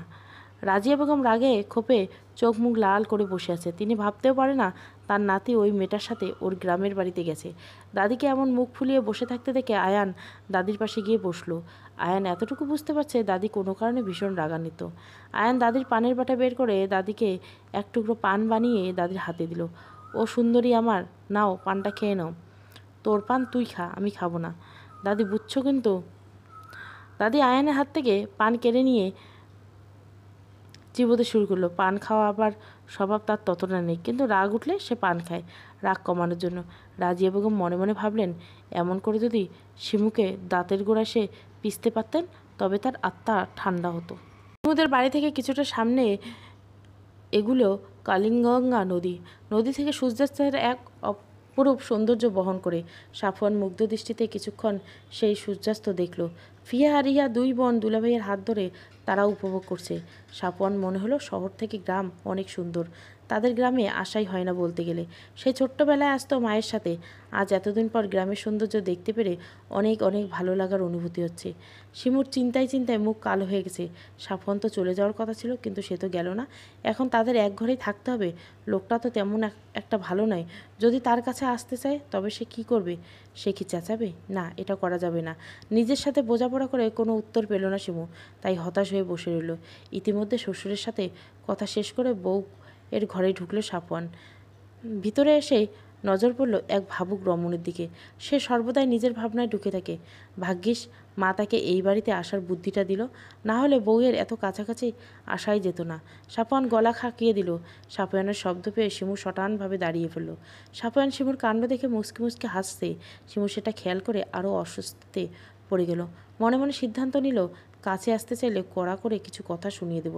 রাজিয়া বেগম রাগে ক্ষোভে চোখ মুখ লাল করে বসে আছে। তিনি ভাবতেও পারে না তার নাতি ওই মেয়েটার সাথে ওর গ্রামের বাড়িতে গেছে। দাদিকে এমন মুখ ফুলিয়ে বসে থাকতে দেখে আয়ান দাদির পাশে গিয়ে বসলো। আয়ান এতটুকু বুঝতে পারছে দাদি কোনো কারণে ভীষণ রাগান্বিত। আয়ান দাদির পানের বাটা বের করে দাদিকে এক টুকরো পান বানিয়ে দাদির হাতে দিল। ও সুন্দরী আমার, নাও পানটা খেয়ে নাও। তোর পান তুই খা, আমি খাবো না। দাদি বুঝছো কিন্তু। দাদি আয়ানের হাত থেকে পান কেড়ে নিয়ে চিবোতে শুরু করলো। পান খাওয়া আবার স্বভাব তার ততটা নেই, কিন্তু রাগ উঠলে সে পান খায় রাগ কমানোর জন্য। রাজিয়া বেগম মনে মনে ভাবলেন এমন করে যদি শিমুকে দাঁতের গোড়া সে পিষতে পারতেন তবে তার আত্মা ঠান্ডা হতো। শিমুদের বাড়ি থেকে কিছুটা সামনে এগুলো কালিঙ্গঙ্গা নদী। নদী থেকে সূর্যাস্তের এক অপরূপ সৌন্দর্য বহন করে সাফওয়ান মুগ্ধ দৃষ্টিতে কিছুক্ষণ সেই সূর্যাস্ত দেখল। ফিয়া আর রিয়া দুই বোন দুলাভাইয়ের হাত ধরে তারা উপভোগ করছে। সাফওয়ান মনে হলো শহর থেকে গ্রাম অনেক সুন্দর। তাদের গ্রামে আশাই হয় না বলতে গেলে। সেই ছোট্টবেলায় আসতো মায়ের সাথে, আজ এতদিন পর গ্রামের সৌন্দর্য দেখতে পেরে অনেক অনেক ভালো লাগার অনুভূতি হচ্ছে। শিমুর চিন্তায় চিন্তায় মুখ কালো হয়ে গেছে। সাফওয়ান তো চলে যাওয়ার কথা ছিল, কিন্তু সে তো গেল না। এখন তাদের এক ঘরেই থাকতে হবে। লোকটা তো তেমন একটা ভালো নয়। যদি তার কাছে আসতে চায় তবে সে কি করবে? সে কি চেঁচাবে? না, এটা করা যাবে না। নিজের সাথে বোঝাপড়া করে কোনো উত্তর পেল না শিমু, তাই হতাশ হয়ে বসে রইল। ইতিমধ্যে শ্বশুরের সাথে কথা শেষ করে বউ এর ঘরে ঢুকলো সাফওয়ান। ভিতরে এসে নজর পড়ল এক ভাবুক রমণীর দিকে। সে সর্বদাই নিজের ভাবনায় ঢুকে থাকে। ভাগ্যিস মা তাকে এই বাড়িতে আসার বুদ্ধিটা দিল, না হলে বউয়ের এত কাছাকাছি আসাই যেত না। সাফওয়ান গলা খাকিয়ে দিল। সাফওয়ানের শব্দ পেয়ে শিমু শটানভাবে দাঁড়িয়ে পড়ল। সাফওয়ান শিমুর কাণ্ড দেখে মুচকি মুচকি হাসছে। শিমু সেটা খেয়াল করে আরও অস্বস্তিতে পড়ে গেল। মনে মনে সিদ্ধান্ত নিল কাছে আসতে চাইলে কড়া করে কিছু কথা শুনিয়ে দেব।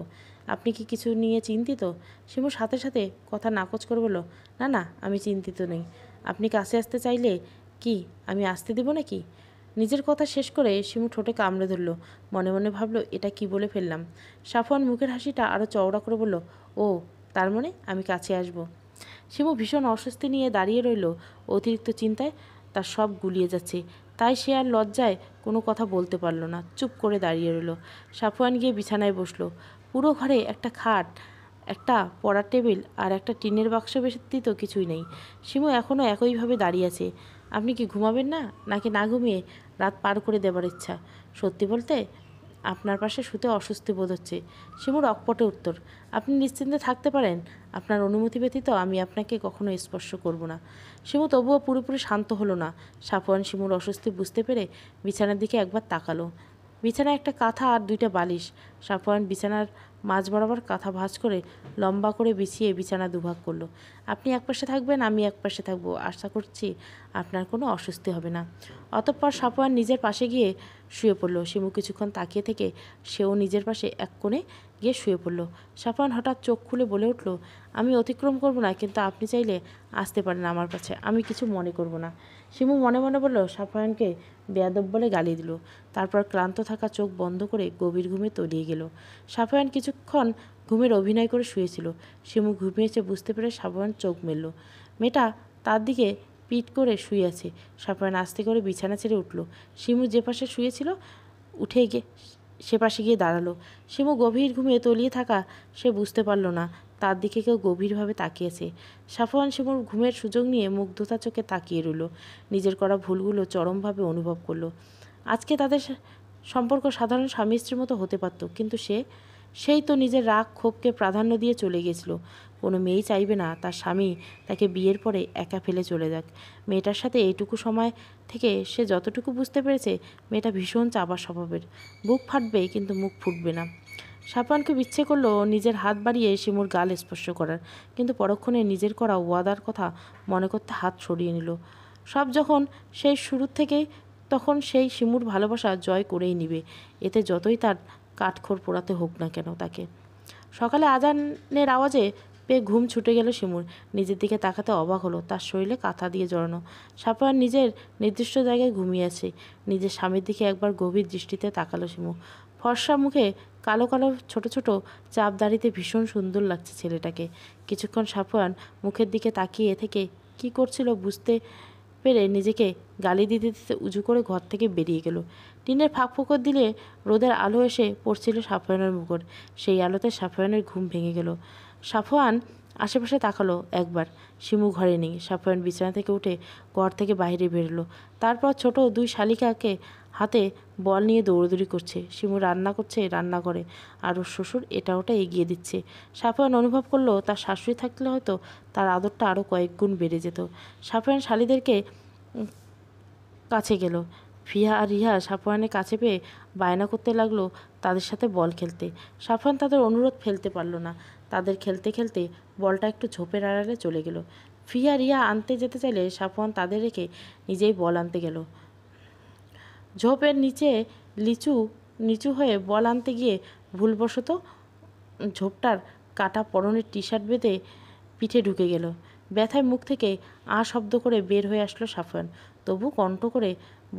আপনি কি কিছু নিয়ে চিন্তিত? শিমু সাথে সাথে কথা নাকচ করে বলল, না না, আমি চিন্তিত নেই। আপনি কাছে আসতে চাইলে কি আমি আসতে দেব নাকি? নিজের কথা শেষ করে শিমু ঠোঁটে কামড়ে ধরল। মনে মনে ভাবল এটা কি বলে ফেললাম। সাফওয়ান মুখের হাসিটা আরও চওড়া করে বলল, ও তার মানে আমি কাছে আসব। শিমু ভীষণ অস্বস্তি নিয়ে দাঁড়িয়ে রইল। অতিরিক্ত চিন্তায় তার সব গুলিয়ে যাচ্ছে, তাই সে আর লজ্জায় কোনো কথা বলতে পারল না। চুপ করে দাঁড়িয়ে রইল। সাফওয়ান গিয়ে বিছানায় বসলো। পুরো ঘরে একটা খাট, একটা পড়ার টেবিল আর একটা টিনের বাক্স ব্যতীত কিছুই নেই। শিমু এখনও একইভাবে দাঁড়িয়ে আছে। আপনি কি ঘুমাবেন না, নাকি না ঘুমিয়ে রাত পার করে দেবার ইচ্ছা? সত্যি বলতে আপনার পাশে শুতে অস্বস্তি বোধ হচ্ছে। শিমুর অকপটে উত্তর, আপনি নিশ্চিন্তে থাকতে পারেন। আপনার অনুমতি ব্যতীত আমি আপনাকে কখনো স্পর্শ করব না। শিমু তবুও পুরোপুরি শান্ত হলো না। সাফওয়ান শিমুর অস্বস্তি বুঝতে পেরে বিছানার দিকে একবার তাকালো। বিছানায় একটা কাঁথা আর দুইটা বালিশ। সাফওয়ান বিছানার মাঝ বরাবর কাঁথা ভাঁজ করে লম্বা করে বিছিয়ে বিছানা দুভাগ করলো। আপনি এক পাশে থাকবেন, আমি এক পাশে থাকবো। আশা করছি আপনার কোনো অস্বস্তি হবে না। অতঃপর সাফওয়ান নিজের পাশে গিয়ে শুয়ে পড়ল। শিমু কিছুক্ষণ তাকিয়ে থেকে সেও নিজের পাশে এক কোণে গিয়ে শুয়ে পড়ল। সাফওয়ান হঠাৎ চোখ খুলে বলে উঠল, আমি অতিক্রম করব না, কিন্তু আপনি চাইলে আসতে পারেন আমার কাছে, আমি কিছু মনে করব না। শিমু মনে মনে বলল সাফওয়ানকে বেয়াদব বলে গালি দিল। তারপর ক্লান্ত থাকা চোখ বন্ধ করে গভীর ঘুমে তলিয়ে গেল। সাফওয়ান কিছুক্ষণ ঘুমের অভিনয় করে শুয়েছিল। শিমু ঘুমিয়েছে বুঝতে পেরে সাফওয়ান চোখ মেলল। মেয়েটা তার দিকে পিঠ করে শুয়ে আছে। সাফওয়ান আস্তে করে বিছানা ছেড়ে উঠল। শিমু যে পাশে শুয়েছিল উঠে গিয়ে সে পাশে গিয়ে দাঁড়ালো। শিমু গভীর ঘুমে তলিয়ে থাকা সে বুঝতে পারল না তার দিকে কেউ গভীরভাবে তাকিয়েছে। সাফওয়ান শিমুর ঘুমের সুযোগ নিয়ে মুগ্ধতা চোখে তাকিয়ে রইল। নিজের করা ভুলগুলো চরমভাবে অনুভব করলো। আজকে তাদের সম্পর্ক সাধারণ স্বামী স্ত্রীর মতো হতে পারত, কিন্তু সেই তো নিজের রাগ ক্ষোভকে প্রাধান্য দিয়ে চলে গেছিল। কোনো মেয়েই চাইবে না তার স্বামী তাকে বিয়ের পরে একা ফেলে চলে যাক। মেয়েটার সাথে এইটুকু সময় থেকে সে যতটুকু বুঝতে পেরেছে, মেয়েটা ভীষণ চাপা স্বভাবের। বুক ফাটবে কিন্তু মুখ ফুটবে না। সাফওয়ান খুব ইচ্ছে করলো নিজের হাত বাড়িয়ে শিমুর গাল স্পর্শ করার, কিন্তু পরক্ষণে নিজের করা ওয়াদার কথা মনে করতে হাত সরিয়ে নিল। সব যখন সেই শুরু থেকেই, তখন সেই শিমুর ভালোবাসা জয় করেই নিবে, এতে যতই তার কাঠখড় পোড়াতে হোক না কেন তাকে। সকালে আজানের আওয়াজে পেয়ে ঘুম ছুটে গেল শিমুর। নিজের দিকে তাকাতে অবাক হলো, তার শরীরে কাঁথা দিয়ে জড়ানো। সাফওয়ান নিজের নির্দিষ্ট জায়গায় ঘুমিয়ে আছে। নিজের স্বামীর দিকে একবার গভীর দৃষ্টিতে তাকালো শিমু। ফর্সা মুখে কালো কালো ছোট ছোট চাপ দাড়িতে ভীষণ সুন্দর লাগছে ছেলেটাকে। কিছুক্ষণ সাফওয়ান মুখের দিকে তাকিয়ে থেকে কি করছিল বুঝতে পেরে নিজেকে গালি দিতে দিতে উজু করে ঘর থেকে বেরিয়ে গেল। টিনের ফাঁক ফোকর দিলে রোদের আলো এসে পড়ছিল সাফওয়ানের মুখর। সেই আলোতে সাফওয়ানের ঘুম ভেঙে গেল। সাফওয়ান আশেপাশে তাকালো একবার, শিমু ঘরে নেই। সাফওয়ান বিছানা থেকে উঠে ঘর থেকে বাইরে বেরোলো। তারপর ছোট দুই শালিকাকে হাতে বল নিয়ে দৌড়দৌড়ি করছে। শিমু রান্না করছে রান্নাঘরে, আর ওর শ্বশুর এটা ওটা এগিয়ে দিচ্ছে। সাফওয়ান অনুভব করলো তার শাশুড়ি থাকলে হয়তো তার আদরটা আরও কয়েক গুণ বেড়ে যেত। সাফওয়ান শালিদেরকে কাছে গেল। ফিহা আর রিহা সাফওয়ানের কাছে পেয়ে বায়না করতে লাগলো তাদের সাথে বল খেলতে। সাফওয়ান তাদের অনুরোধ ফেলতে পারল না। তাদের খেলতে খেলতে বলটা একটু ঝোপের আড়ালে চলে গেল। ফিহা রিহা আনতে যেতে চাইলে সাফওয়ান তাদের রেখে নিজেই বল আনতে গেল। ঝোপের নিচে নিচু হয়ে বল আনতে গিয়ে ভুলবশত ঝোপটার কাটা পরনের টি শার্ট বেঁধে পিঠে ঢুকে গেল। ব্যথায় মুখ থেকে শব্দ করে বের হয়ে আসলো সাফওয়ান। তবু কণ্ঠ করে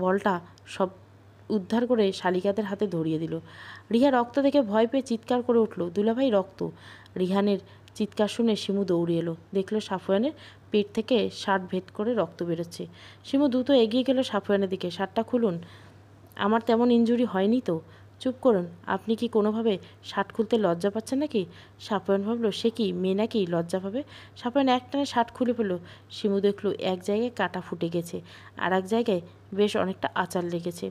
বলটা সব উদ্ধার করে শালিকাদের হাতে ধরিয়ে দিল। রিহা রক্ত দেখে ভয় পেয়ে চিৎকার করে উঠল, দুলাভাই রক্ত! রিহানের চিৎকার শুনে শিমু দৌড়ে এলো। দেখলো সাফওয়ানের পেট থেকে শার্ট ভেদ করে রক্ত বেরোচ্ছে। শিমু দ্রুত এগিয়ে গেল সাফওয়ানের দিকে। শার্টটা খুলুন, আমার তেমন ইনজুরি হয়নি তো। চুপ করুন, আপনি কি কোনোভাবে শার্ট খুলতে লজ্জা পাচ্ছেন নাকি? সাফওয়ান ভাবলো সে কি মেয়ে নাকি লজ্জা পাবে। সাফওয়ান একটানে শার্ট খুলে ফেলল। শিমু দেখলো এক জায়গায় কাটা ফুটে গেছে, আর এক জায়গায় বেশ অনেকটা আঁচার লেগেছে।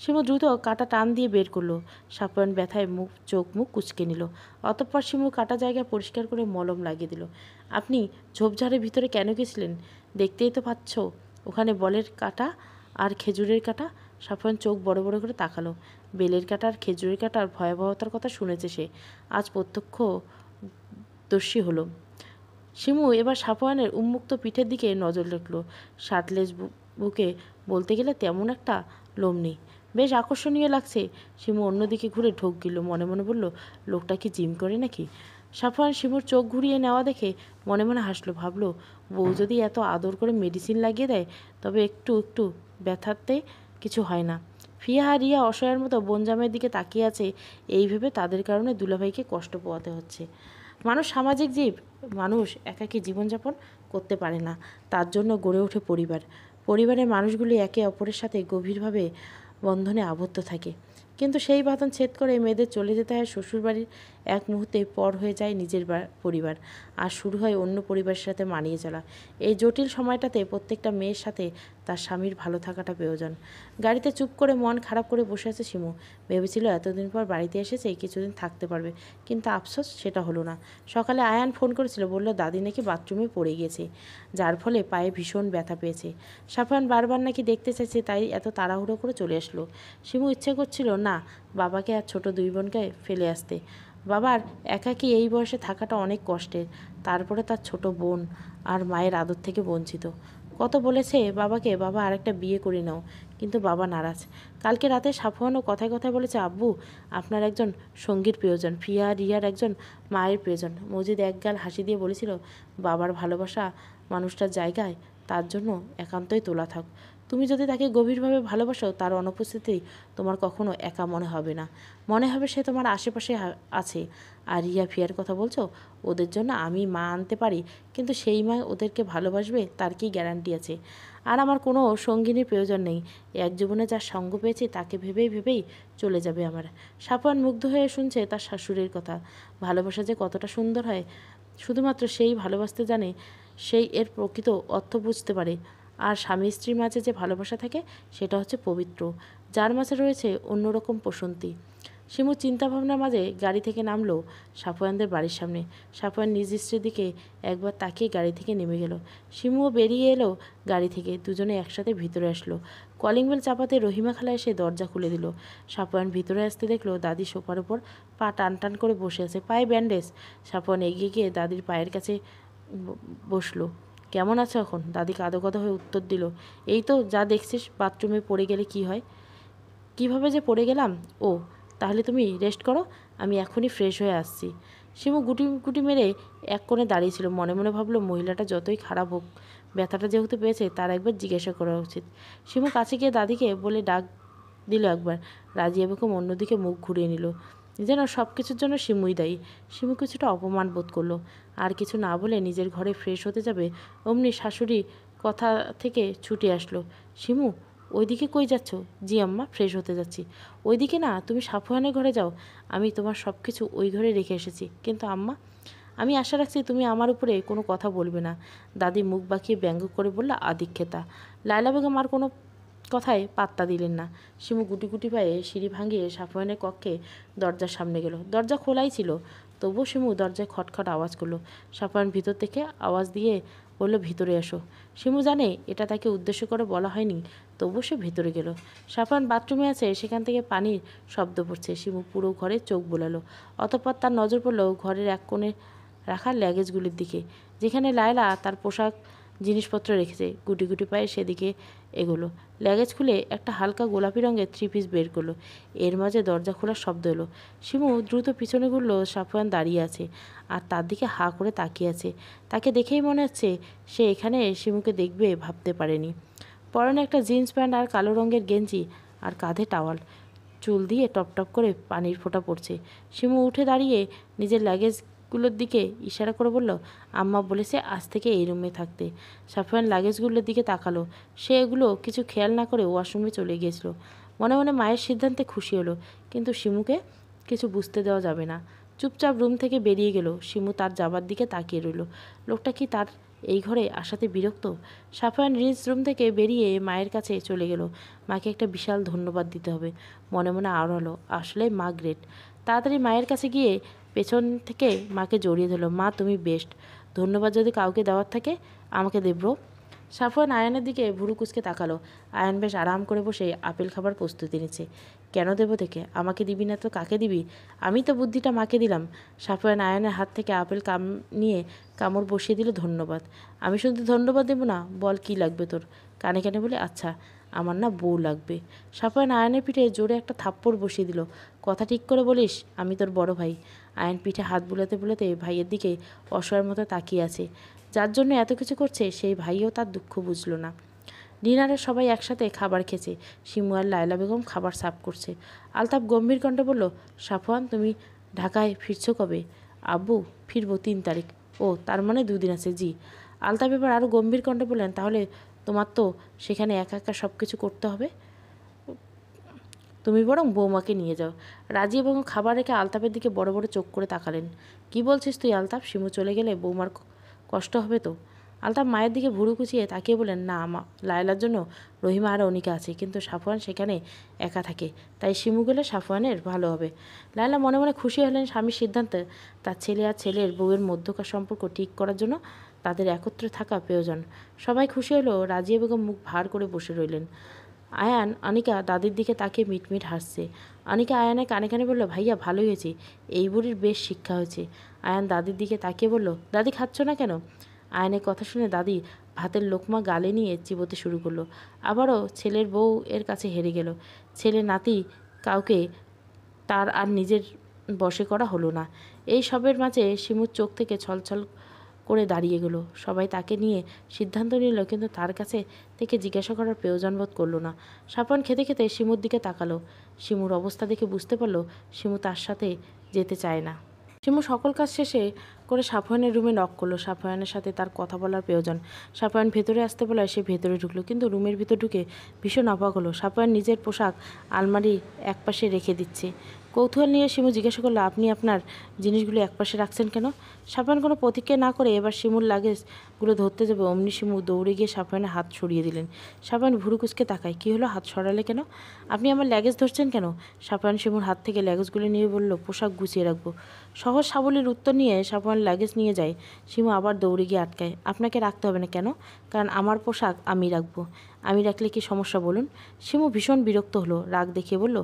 শিমু দ্রুত কাটা টান দিয়ে বের করলো। সাফওয়ান ব্যথায় চোখ মুখ কুঁচকে নিল। অতঃপর শিমু কাটা জায়গা পরিষ্কার করে মলম লাগিয়ে দিল। আপনি ঝোপঝাড়ের ভিতরে কেন গেছিলেন? দেখতেই তো পাচ্ছ ওখানে বলের কাটা আর খেজুরের কাটা। সাফওয়ান চোখ বড় বড় করে তাকালো। বেলের কাটা আর খেজুরের কাটার ভয়াবহতার কথা শুনেছে সে, আজ প্রত্যক্ষদর্শী হলো। শিমু এবার সাফওয়ানের উন্মুক্ত পিঠের দিকে নজর রাখল। শার্টলেস বুকে বলতে গেলে তেমন একটা লোম নেই, বেশ আকর্ষণীয় লাগছে। শিমু অন্যদিকে ঘুরে ঢোক গেল। মনে মনে বলল, লোকটা কি জিম করে নাকি? সাফওয়ান শিমুর চোখ ঘুরিয়ে নেওয়া দেখে মনে মনে হাসলো। ভাবলো, বউ যদি এত আদর করে মেডিসিন লাগিয়ে দেয় তবে একটু একটু ব্যথাতে কিছু হয় না। ফিয়া আর রিয়া অসহায়ের মতো বোনজামের দিকে তাকিয়ে আছে। এই ভেবে তাদের কারণে দুলাভাইকে কষ্ট পোয়াতে হচ্ছে। মানুষ সামাজিক জীব, মানুষ একাকী জীবনযাপন করতে পারে না। তার জন্য গড়ে ওঠে পরিবার। পরিবারের মানুষগুলি একে অপরের সাথে গভীরভাবে বন্ধনে আবদ্ধ থাকে। কিন্তু সেই বাঁধন ছেদ করে মেয়েদের চলে যেতে হয় শ্বশুরবাড়ির। এক মুহূর্তে পর হয়ে যায় নিজের পরিবার, আর শুরু হয় অন্য পরিবারের সাথে মানিয়ে চলা। এই জটিল সময়টাতে প্রত্যেকটা মেয়ের সাথে তার স্বামীর ভালো থাকাটা প্রয়োজন। গাড়িতে চুপ করে মন খারাপ করে বসে আছে শিমু। ভেবেছিল এতদিন পর বাড়িতে এসেছে, কিছুদিন থাকতে পারবে, কিন্তু আফসোস সেটা হলো না। সকালে আয়ান ফোন করেছিল, বলল দাদি নাকি বাথরুমে পড়ে গিয়েছে, যার ফলে পায়ে ভীষণ ব্যথা পেয়েছে। সাফওয়ান বারবার নাকি দেখতে চাইছে, তাই এত তাড়াহুড়ো করে চলে আসলো। শিমু ইচ্ছে করছিল না বাবাকে আর ছোট দুই বোনকে ফেলে আসতে। বাবার একাকী এই বয়সে থাকাটা অনেক কষ্টের, তারপরে তার ছোট বোন আর মায়ের আদর থেকে বঞ্চিত। কত বলেছে বাবাকে, বাবা আরেকটা বিয়ে করে নাও, কিন্তু বাবা নারাজ। কালকে রাতে সাফওয়ানও কথায় কথায় বলেছে, আব্বু আপনার একজন সঙ্গীর প্রয়োজন, ফিয়া রিয়ার একজন মায়ের প্রয়োজন। মজিদ একগাল হাসি দিয়ে বলেছিল, বাবার ভালোবাসা মানুষটার জায়গায় তার জন্য একান্তই তোলা থাক। তুমি যদি তাকে গভীরভাবে ভালোবাসো, তার অনুপস্থিতি তোমার কখনো একা মনে হবে না, মনে হবে সে তোমার আশেপাশে আছে। আর রিয়া ফিয়ার কথা বলছো, ওদের জন্য আমি মা আনতে পারি, কিন্তু সেই মা ওদেরকে ভালোবাসবে তার কি গ্যারান্টি আছে? আর আমার কোনো সঙ্গিনীর প্রয়োজন নেই, এক জীবনে যার সঙ্গ পেয়েছি তাকে ভেবেই ভেবেই চলে যাবে আমার। সাফওয়ান মুগ্ধ হয়ে শুনছে তার শাশুড়ির কথা। ভালোবাসা যে কতটা সুন্দর হয় শুধুমাত্র সেই ভালোবাসতে জানে, সেই এর প্রকৃত অর্থ বুঝতে পারে। আর স্বামী স্ত্রীর মাঝে যে ভালোবাসা থাকে সেটা হচ্ছে পবিত্র, যার মাঝে রয়েছে অন্যরকম প্রশান্তি। শিমু চিন্তাভাবনার মাঝে গাড়ি থেকে নামলো সাফওয়ানদের বাড়ির সামনে। সাফওয়ান নিজ স্ত্রীর দিকে একবার তাকিয়ে গাড়ি থেকে নেমে গেল। শিমুও বেরিয়ে এলো গাড়ি থেকে। দুজনে একসাথে ভিতরে আসলো। কলিং বেল চাপাতে রহিমা খালা এসে দরজা খুলে দিল। সাফওয়ান ভিতরে আসতে দেখলো দাদি সোফার ওপর পা টান টান করে বসে আছে, পায়ে ব্যান্ডেজ। সাফওয়ান এগিয়ে গিয়ে দাদির পায়ের কাছে বসলো। কেমন আছো এখন? দাদি কাঁদো কাঁদো হয়ে উত্তর দিল, এই তো যা দেখছিস, বাথরুমে পড়ে গেলে কি হয়। কিভাবে যে পড়ে গেলাম? ও, তাহলে তুমি রেস্ট করো, আমি এখনই ফ্রেশ হয়ে আসছি। শিমু গুটি গুটি মেরে এক কোণে দাঁড়িয়েছিল। মনে মনে ভাবলো মহিলাটা যতই খারাপ হোক, ব্যথাটা যেহেতু পেয়েছে তার একবার জিজ্ঞাসা করা উচিত। শিমু কাছে গিয়ে দাদিকে বলে ডাক দিল একবার। রাজিয়া বেগম অন্যদিকে মুখ ঘুরিয়ে নিল, যেন সব কিছুর জন্য শিমুই দায়ী। শিমু কিছুটা অপমান বোধ করলো। আর কিছু না বলে নিজের ঘরে ফ্রেশ হতে যাবে, অমনি শাশুড়ি কথা থেকে ছুটে আসলো। শিমু, ওইদিকে কই যাচ্ছ? জি আম্মা, ফ্রেশ হতে যাচ্ছি। ওইদিকে না, তুমি সাফওয়ানের ঘরে যাও, আমি তোমার সব কিছু ওই ঘরে রেখে এসেছি। কিন্তু আম্মা, আমি আশা রাখছি তুমি আমার উপরে কোনো কথা বলবে না। দাদি মুখ বাঁকিয়ে ব্যঙ্গ করে বলল, আদিক্ষেতা। লায়লা বেগম আর কোনো কথায় পাত্তা দিলেন না। শিমু গুটি গুটি পায়ে সিঁড়ি ভাঙিয়ে সাফওয়ানের কক্ষে দরজার সামনে গেল। দরজা খোলাই ছিল, তবুও শিমু দরজায় খটখট আওয়াজ করলো। সাফওয়ান ভিতর থেকে আওয়াজ দিয়ে বলল, ভিতরে এসো। শিমু জানে এটা তাকে উদ্দেশ্য করে বলা হয়নি, তবুও সে ভিতরে গেল। সাফওয়ান বাথরুমে আছে, সেখান থেকে পানির শব্দ পড়ছে। শিমু পুরো ঘরে চোখ বোলালো। অতঃপর তার নজর পড়ল ঘরের এক কোণে রাখা ল্যাগেজগুলির দিকে, যেখানে লায়লা তার পোশাক জিনিসপত্র রেখেছে। গুটি গুটি পায়ে সেদিকে এগোলো। ল্যাগেজ খুলে একটা হালকা গোলাপি রঙের 3 পিস বের করলো। এর মাঝে দরজা খোলার শব্দ এলো। শিমু দ্রুত পিছনে ঘুরল। সাফওয়ান দাঁড়িয়ে আছে আর তার দিকে হাঁ করে তাকিয়ে আছে। তাকে দেখেই মনে হচ্ছে সে এখানে শিমুকে দেখবে ভাবতে পারেনি। পরনে একটা জিন্স প্যান্ট আর কালো রঙের গেঞ্জি, আর কাঁধে টাওয়াল। চুল দিয়ে টপ টপ করে পানির ফোঁটা পড়ছে। শিমু উঠে দাঁড়িয়ে নিজের লাগেজগুলোর দিকে ইশারা করে বলল, আম্মা বলেছে আজ থেকে এই রুমে থাকতে। সাফওয়ান লাগেজগুলোর দিকে তাকালো। সে এগুলো কিছু খেয়াল না করে ওয়াশরুমে চলে গিয়েছিল। মনে মনে মায়ের সিদ্ধান্তে খুশি হলো, কিন্তু শিমুকে কিছু বুঝতে দেওয়া যাবে না। চুপচাপ রুম থেকে বেরিয়ে গেল। শিমু তার যাবার দিকে তাকিয়ে রইল। লোকটা কি তার এই ঘরে আসাতে বিরক্ত? সাফওয়ান রিজ রুম থেকে বেরিয়ে মায়ের কাছে চলে গেল। মাকে একটা বিশাল ধন্যবাদ দিতে হবে। মনে মনে আওড়ালো, আসলে মা গ্রেট। তাড়াতাড়ি মায়ের কাছে গিয়ে পেছন থেকে মাকে জড়িয়ে ধরল। মা, তুমি বেস্ট। ধন্যবাদ যদি কাউকে দেওয়ার থাকে আমাকে দেব্রো। সাফওয়ান আয়ানের দিকে ভুরু কুচকে তাকালো। আয়ান বেশ আরাম করে বসে আপেল খাবার প্রস্তুতি নিচ্ছে। কেন দেবো থেকে? আমাকে দিবি না তো কাকে দিবি? আমি তো বুদ্ধিটা মাকে দিলাম। সাফওয়ান আয়ানের হাত থেকে আপেল নিয়ে কামড় বসিয়ে দিল। ধন্যবাদ। আমি শুধু ধন্যবাদ দেবো না, বল কি লাগবে তোর? কানে কানে বলে, আচ্ছা, আমার না বউ লাগবে। সাফওয়ান আয়ানের পিঠে জোরে একটা থাপ্পড় বসিয়ে দিল। কথা ঠিক করে বলিস, আমি তোর বড় ভাই। আয়ান পিঠে হাত বুলাতে বুলাতে ভাইয়ের দিকে অসহায়ের মতো তাকিয়ে আছে। যার জন্য এত কিছু করছে সেই ভাইও তার দুঃখ বুঝল না। ডিনারে সবাই একসাথে খাবার খেয়েছে। শিমু আর লায়লা বেগম খাবার সার্ভ করছে। আলতাফ গম্ভীর কণ্ঠে বলল, সাফওয়ান, তুমি ঢাকায় ফিরছো কবে? আব্বু, ফিরবো 3 তারিখ। ও, তার মানে 2 দিন আছে। জি। আলতাফ এবার আরও গম্ভীর কণ্ঠে বললেন, তাহলে তোমার তো সেখানে একা একা সব কিছু করতে হবে। তুমি বরং বৌমাকে নিয়ে যাও। রাজি এবং খাবার রেখে আলতাফের দিকে বড় বড় চোখ করে তাকালেন। কি বলছিস তুই আলতাফ? শিমু চলে গেলে বৌমার কষ্ট হবে তো? আলতাফ মায়ের দিকে ভুরু কুচিয়ে তাকিয়ে বলেন, না মা, লায়লার জন্য রহিমা আর অনিকা আছে, কিন্তু সাফওয়ান সেখানে একা থাকে, তাই শিমু গেলে সাফওয়ানের ভালো হবে। লায়লা মনে মনে খুশি হলেন স্বামীর সিদ্ধান্তে। তার ছেলে আর ছেলের বউয়ের মধ্যকার সম্পর্ক ঠিক করার জন্য তাদের একত্রে থাকা প্রয়োজন। সবাই খুশি হলো। রাজিয়া বেগম মুখ ভার করে বসে রইলেন। আয়ান অনিকা দাদির দিকে তাকিয়ে মিটমিট হাসছে। অনিকা আয়ানের কানে কানে বলল, ভাইয়া ভালোই হয়েছে, এই বুড়ির বেশ শিক্ষা হয়েছে। আয়ান দাদির দিকে তাকিয়ে বলল, দাদি খাচ্ছ না কেন? আয়ানের কথা শুনে দাদি ভাতের লোকমা গালে নিয়ে চিবোতে শুরু করলো। আবারও ছেলের বউ এর কাছে হেরে গেল। ছেলে নাতি কাউকে তার আর নিজের বশে করা হলো না। এই সবের মাঝে শিমুর চোখ থেকে ছলছল করে দাঁড়িয়ে গেল। সবাই তাকে নিয়ে সিদ্ধান্ত নিল, কিন্তু তার কাছে থেকে জিজ্ঞাসা করার প্রয়োজন বোধ করলো না। সাফওয়ান খেতে খেতে শিমুর দিকে তাকালো। শিমুর অবস্থা দেখে বুঝতে পারল শিমু তার সাথে যেতে চায় না। শিমু সকল কাজ শেষে করে সাফওয়ানের রুমে নক করলো। সাফওয়ানের সাথে তার কথা বলার প্রয়োজন। সাফওয়ান ভেতরে আসতে বলায় সে ভেতরে ঢুকলো, কিন্তু রুমের ভিতর ঢুকে ভীষণ অবাক হলো। সাফওয়ান নিজের পোশাক আলমারির একপাশে রেখে দিচ্ছে। কৌতূহল নিয়ে শিমু জিজ্ঞাসা করলো, আপনি আপনার জিনিসগুলো একপাশে রাখছেন কেন? সাফওয়ান কোনো প্রতিক্রিয়া না করে এবার শিমুর লাগেজগুলো ধরতে যাবে, অমনি শিমু দৌড়ে গিয়ে সাফওয়ানের হাত সরিয়ে দিলেন। সাফওয়ান ভুরু কুঁচকে তাকায়, কী হলো, হাত সরালে কেন? আপনি আমার লাগেজ ধরছেন কেন? সাফওয়ান শিমুর হাত থেকে লাগেজগুলো নিয়ে বলল, পোশাক গুছিয়ে রাখবো। সহজ সাবলীর উত্তর নিয়ে সাফওয়ান লাগেজ নিয়ে যায়। শিমু আবার দৌড়ে গিয়ে আটকায়, আপনাকে রাখতে হবে না। কেন? কারণ আমার পোশাক আমি রাখবো। আমি রাখলে কি সমস্যা বলুন? শিমু ভীষণ বিরক্ত হলো, রাগ দেখিয়ে বলল,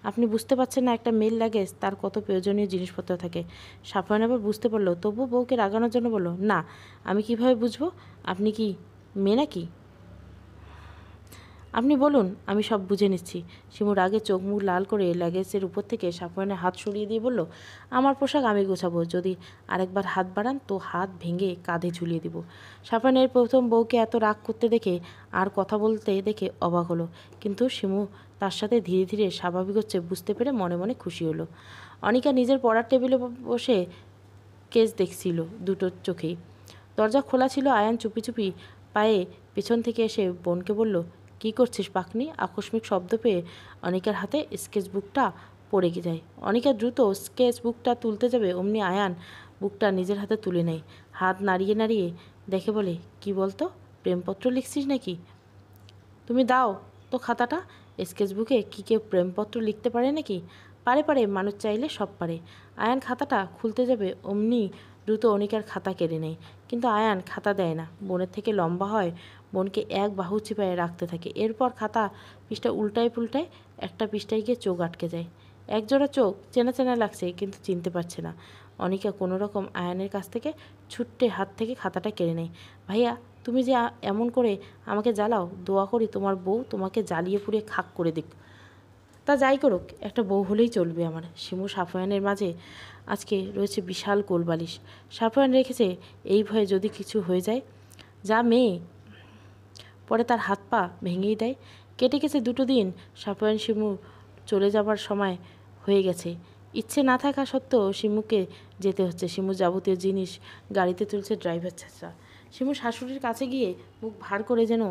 আপনি বুঝতে পারছেন না একটা মেল লাগেজ তার কত প্রয়োজনীয় জিনিসপত্র থাকে। সাফওয়ান আবার বুঝতে পারলো, তবুও বউকে রাগানোর জন্য বলল, না আমি কিভাবে বুঝবো? আপনি কি মেয়ে নাকি? আপনি বলুন, আমি সব বুঝে নিচ্ছি। শিমুর আগে চোখ মুখ লাল করে লাগেজের উপর থেকে সাফওয়ানের হাত সরিয়ে দিয়ে বলল, আমার পোশাক আমি গোছাবো, যদি আরেকবার হাত বাড়ান তো হাত ভেঙে কাঁধে ঝুলিয়ে দিব। সাফওয়ানের প্রথম বউকে এত রাগ করতে দেখে আর কথা বলতে দেখে অবাক হলো, কিন্তু শিমু তার সাথে ধীরে ধীরে স্বাভাবিক হচ্ছে বুঝতে পেরে মনে মনে খুশি হলো। অনিকা নিজের পড়ার টেবিলে বসে কেস দেখছিল দুটো চোখেই। দরজা খোলা ছিল। আয়ান চুপি চুপি পায়ে পেছন থেকে এসে বোনকে বলল, কী করছিস পাকনি? আকস্মিক শব্দ পেয়ে অনিকার হাতে স্কেচবুকটা পড়ে যায়। অনিকা দ্রুত স্কেচবুকটা তুলতে যাবে, অমনি আয়ান বুকটা নিজের হাতে তুলে নেয়। হাত নাড়িয়ে নাড়িয়ে দেখে বলে, কি বলতো, প্রেমপত্র লিখছিস নাকি? তুমি দাও তো খাতাটা। স্কেচবুকে কি কেউ প্রেমপত্র লিখতে পারে নাকি? পারে পারে, মানুষ চাইলে সব পারে। আয়ান খাতাটা খুলতে যাবে, অমনি দ্রুত অনিকার খাতা কেড়ে নেয়। কিন্তু আয়ান খাতা দেয় না, বোনের থেকে লম্বা হয়, বোনকে এক বাহু চিপায় রাখতে থাকে। এরপর খাতা পৃষ্ঠা উল্টায় পুল্টায়, একটা পৃষ্ঠায় গিয়ে চোখ আটকে যায়। একজোড়া চোখ চেনা চেনা লাগছে, কিন্তু চিনতে পারছে না। অনিকা কোনো রকম আয়ানের কাছ থেকে ছুট্টে হাত থেকে খাতাটা কেড়ে নেয়। ভাইয়া, তুমি যে এমন করে আমাকে জ্বালাও, দোয়া করি তোমার বউ তোমাকে জ্বালিয়ে পুড়িয়ে খাক করে দিক। তা যাই করুক, একটা বউ হলেই চলবে আমার। শিমু সাফওয়ানের মাঝে আজকে রয়েছে বিশাল কোলবালিশ। সাফওয়ান রেখেছে এই ভয়ে যদি কিছু হয়ে যায়। যা মেয়ে, পরে তার হাত পা ভেঙেই দেয়। কেটে গেছে দুটো দিন। সাফওয়ান শিমু চলে যাবার সময় হয়ে গেছে। ইচ্ছে না থাকা সত্ত্বেও শিমুকে যেতে হচ্ছে। শিমু যাবতীয় জিনিস গাড়িতে তুলছে ড্রাইভার চাচা। শিমু শাশুড়ির কাছে গিয়ে মুখ ভার করে যেন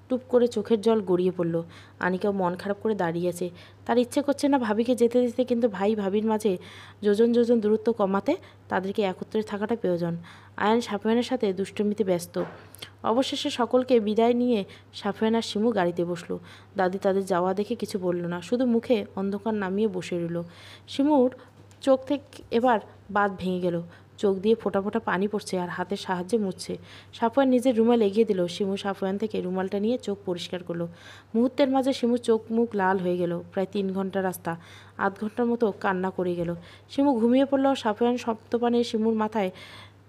টুপ করে চোখের জল গড়িয়ে পড়ল। আনিকাও মন খারাপ করে দাঁড়িয়ে আছে। তার ইচ্ছে করছে না ভাবিকে যেতে দিতে, কিন্তু ভাই ভাবির মাঝে যোজন যোজন দূরত্ব কমাতে তাদেরকে একত্রে থাকাটা প্রয়োজন। আয়ান সাফওয়ানের সাথে দুষ্টুমিতে ব্যস্ত। অবশেষে সকলকে বিদায় নিয়ে সাফওয়ান আর শিমু গাড়িতে বসলো। দাদি তাদের যাওয়া দেখে কিছু বলল না, শুধু মুখে অন্ধকার নামিয়ে বসে রইল। শিমুর চোখ থেকে এবার বাঁধ ভেঙে গেল। চোখ দিয়ে ফোঁটা ফোঁটা পানি পড়ছে আর হাতের সাহায্যে মুছছে। সাফওয়ান নিজের রুমাল এগিয়ে দিল। শিমু সাফওয়ান থেকে রুমালটা নিয়ে চোখ পরিষ্কার করলো। মুহূর্তের মাঝে শিমুর চোখ মুখ লাল হয়ে গেল। প্রায় 3 ঘন্টা রাস্তা, 8 ঘন্টার মতো কান্না করে গেল। শিমু ঘুমিয়ে পড়ল। সাফওয়ান সপ্তপানে শিমুর মাথায়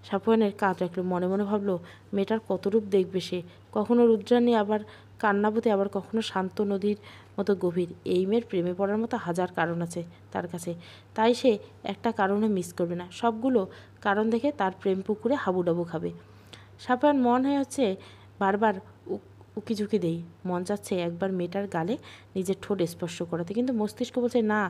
সাফওয়ানের কাঁধ রাখলো। মনে মনে ভাবলো, মেয়েটার কত রূপ দেখবে সে, কখনো রুদ্রাণী, আবার কান্নাবতী, আবার কখনো শান্ত নদীর মতো গভীর। এই মেয়ের প্রেমে পড়ার মতো হাজার কারণ আছে তার কাছে, তাই সে একটা কারণে মিস করবে না। সবগুলো কারণ দেখে তার প্রেম পুকুরে হাবুডাবু খাবে। সাফওয়ান মন হয়ে হচ্ছে বারবার উকিঝুঁকি দেই, মন চাচ্ছে একবার মেয়েটার গালে নিজের ঠোঁট স্পর্শ করাতে, কিন্তু মস্তিষ্ক বলছে না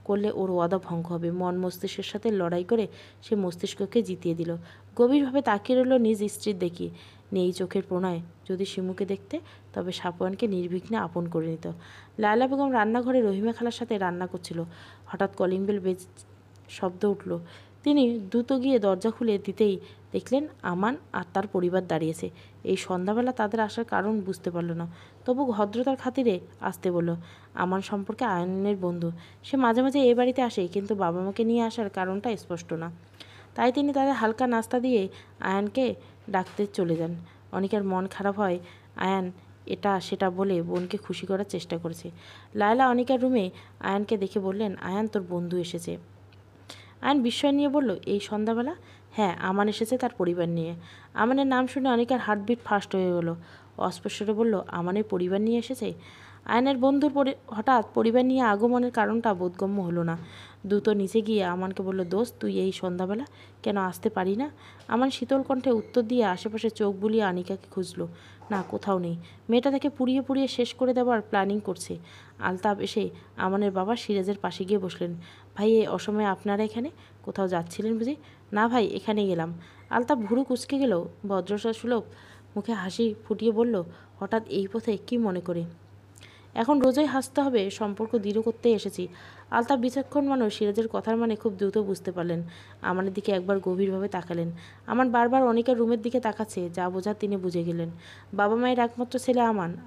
করলে ওর ওয়াদা ভঙ্গ হবে। মন মস্তিষ্কের সাথে লড়াই করে সে মস্তিষ্ককে জিতিয়ে দিল। গভীরভাবে তাকিয়ে রইল নিজ স্ত্রীর দেখি। নেই চোখের প্রণয়। যদি শিমুকে দেখতে, তবে সাফওয়ানকে নির্বিঘ্নে আপন করে নিত। লায়লা বেগম রান্নাঘরে রহিমা খালার সাথে রান্না করছিল। হঠাৎ কলিং বেল শব্দ উঠল। তিনি দ্রুত গিয়ে দরজা খুলে দিতেই দেখলেন আমান আর তার পরিবার দাঁড়িয়েছে। এই সন্ধ্যাবেলা তাদের আসার কারণ বুঝতে পারল না, তবু ভদ্রতার খাতিরে আসতে বলল। আমান সম্পর্কে আয়নের বন্ধু। সে মাঝে মাঝে এ বাড়িতে আসে, কিন্তু বাবা মাকে নিয়ে আসার কারণটা স্পষ্ট না। তাই তিনি তাদের হালকা নাস্তা দিয়ে আয়ানকে ডাকতে চলে যান। অনিকার মন খারাপ হয়। আয়ান এটা সেটা বলে বোনকে খুশি করার চেষ্টা করেছে। লায়লা অনিকার রুমে আয়ানকে দেখে বললেন, আয়ান তোর বন্ধু এসেছে। আয়ান বিস্ময় নিয়ে বলল, এই সন্ধ্যাবেলা? হ্যাঁ, আমান এসেছে তার পরিবার নিয়ে। আমানের নাম শুনে অনিকার হার্টবিট ফাস্ট হয়ে গেল। অস্পষ্টে বলল, আমানের পরিবার নিয়ে এসেছে? আয়নের বন্ধুর হঠাৎ পরিবার নিয়ে আগমনের কারণটা বোধগম্য হলো না। দ্রুত নিচে গিয়ে আমানকে বলল, দোস্ত তুই এই সন্ধ্যাবেলা কেন আসতে পারি না? আমান শীতল কণ্ঠে উত্তর দিয়ে আশেপাশে চোখ বুলিয়ে আনিকাকে খুঁজল। না, কোথাও নেই। মেয়েটা তাকে পুড়িয়ে পুড়িয়ে শেষ করে দেওয়ার প্ল্যানিং করছে। আলতাফ এসে আমানের বাবা সিরাজের পাশে গিয়ে বসলেন। ভাই, এই অসময়ে আপনারা এখানে? কোথাও যাচ্ছিলেন বুঝি? না ভাই, এখানেই গেলাম। আলতাপ ভুরু কুঁচকে গেল, ভদ্রতা সুলভ মুখে হাসি ফুটিয়ে বলল, হঠাৎ এই পথে কি মনে করে? এখন রোজই হাসতে হবে, সম্পর্ক দৃঢ় করতেই এসেছি। আলতাফ বিচক্ষণ মানুষ, সিরাজের কথার মানে খুব দ্রুত বুঝতে পারলেন। আমানের দিকে একবার গভীরভাবে তাকালেন। আমান বারবার অনিকার রুমের দিকে তাকাচ্ছে, যা বোঝার তিনি বুঝে গেলেন। বাবা মায়ের একমাত্র ছেলে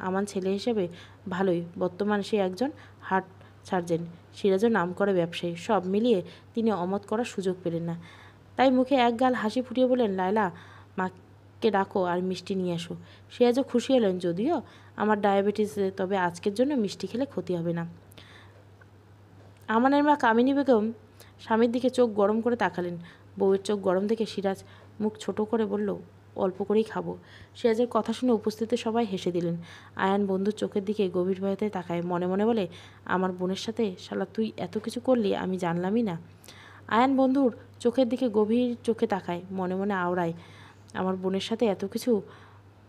আমান ছেলে হিসেবে ভালোই, বর্তমানে সে একজন হার্ট সার্জেন, সিরাজও নাম করে ব্যবসায়ী। সব মিলিয়ে তিনি অমত করার সুযোগ পেলেন না। তাই মুখে এক গাল হাসি ফুটিয়ে বললেন, লায়লা, মাকে ডাকো আর মিষ্টি নিয়ে এসো। সিরাজও খুশি হলেন, যদিও আমার ডায়াবেটিস, তবে আজকের জন্য মিষ্টি খেলে ক্ষতি হবে না। আমানের মা কামিনী বেগম স্বামীর দিকে চোখ গরম করে তাকালেন। বউয়ের চোখ গরম দেখে সিরাজ মুখ ছোট করে বলল, অল্প করেই খাবো। সিরাজের কথা শুনে উপস্থিত সবাই হেসে দিলেন। আয়ান বন্ধুর চোখের দিকে গভীর ভয়তে তাকায়, মনে মনে বলে, আমার বোনের সাথে শালা তুই এত কিছু করলি, আমি জানলামই না। আয়ান বন্ধুর চোখের দিকে গভীর চোখে তাকায়, মনে মনে আওড়ায়, আমার বোনের সাথে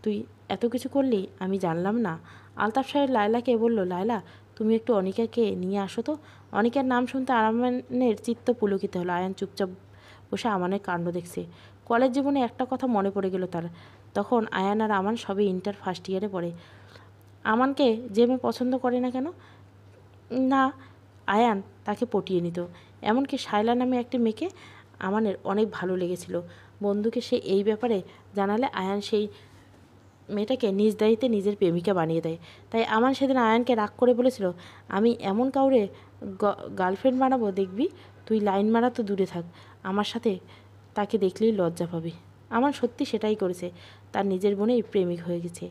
তুই এত কিছু করলি, আমি জানলাম না। আলতাফ সাহেব লায়লাকে বলল, লায়লা, তুমি একটু অনিকাকে নিয়ে আসো তো। অনিকার নাম শুনতে আমানের চিত্ত পুলকিত হলো। আয়ান চুপচাপ বসে আমানের কাণ্ড দেখছে। কলেজ জীবনে একটা কথা মনে পড়ে গেল তার। তখন আয়ান আর আমান সবে ইন্টার ফার্স্ট ইয়ারে পড়ে। আমানকে যে মেয়ে পছন্দ করে না কেন না, আয়ান তাকে পটিয়ে নিত। এমনকি শায়লা নামে একটি মেয়েকে আমানের অনেক ভালো লেগেছিল। বন্ধুকে সে এই ব্যাপারে জানালে আয়ান সেই মেয়েটাকে নিজ দায়িত্বে নিজের প্রেমিকা বানিয়ে দেয়। তাই আমান সেদিন আয়ানকে রাগ করে বলেছিল, আমি এমন কাউরে গার্লফ্রেন্ড বানাবো, দেখবি তুই লাইন মারা তো দূরে থাক, আমার সাথে তাকে দেখলেই লজ্জা পাবি। আমান সত্যি সেটাই করেছে, তার নিজের বোনেই প্রেমিক হয়ে গেছে।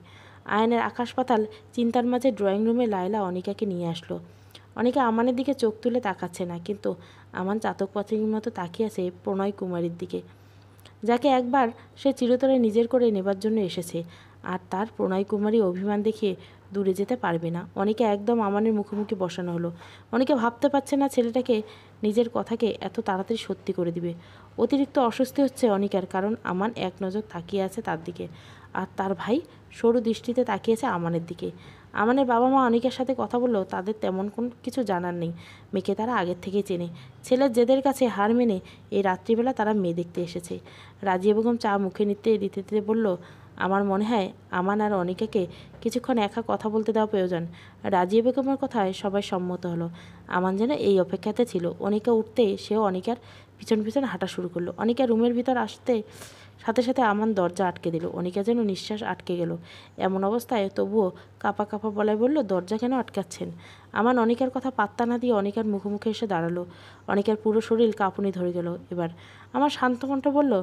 আয়নের আকাশ পাতাল চিন্তার মাঝে ড্রয়িং রুমে লায়লা অনিকাকে নিয়ে আসলো। অনিকা আমানের দিকে চোখ তুলে তাকাচ্ছে না, কিন্তু আমান চাতক পাখির মতো তাকিয়ে আছে প্রণয় কুমারীর দিকে, যাকে একবার সে চিরতরে নিজের করে নেবার জন্য এসেছে। আর তার প্রণয় কুমারী অভিমান দেখিয়ে দূরে যেতে পারবে না। অনিকা একদম আমানের মুখোমুখি বসানো হলো। অনিকা ভাবতে পারছে না ছেলেটাকে নিজের কথাকে এত তাড়াতাড়ি সত্যি করে দিবে। অতিরিক্ত অস্বস্তি হচ্ছে অনিকার, কারণ আমান এক নজর তাকিয়ে আছে তার দিকে, আর তার ভাই সরু দৃষ্টিতে তাকিয়েছে আমানের দিকে। আমানের বাবা মা অনিকার সাথে কথা বললেও তাদের তেমন কোনো কিছু জানার নেই। মেয়েকে তারা আগের থেকেই চেনে। ছেলের জেদের কাছে হার মেনে এই রাত্রিবেলা তারা মেয়ে দেখতে এসেছে। রাজিয়া বেগম চা মুখে দিতে দিতে বলল, আমার মনে হয় আমান আর অনিকাকে কিছুক্ষণ একা কথা বলতে দেওয়া প্রয়োজন। রাজিয়া বেগমের কথায় সবাই সম্মত হলো। আমান যেন এই অপেক্ষাতে ছিল। অনিকা উঠতে সেও অনিকার পিছন পিছন হাঁটা শুরু করলো। অনিকা রুমের ভিতর আসতে সাথে সাথে আমান দরজা আটকে দিল। অনিকা যেন নিঃশ্বাস আটকে গেল। এমন অবস্থায় তবুও কাঁপা কাঁপা বলায় বলল, দরজা কেন আটকাচ্ছেন? আমান অনিকার কথা পাত্তা না দিয়ে অনিকার মুখোমুখি এসে দাঁড়ালো। অনিকার পুরো শরীর কাঁপুনি ধরে গেল। এবার আমার শান্ত কণ্ঠ বলল,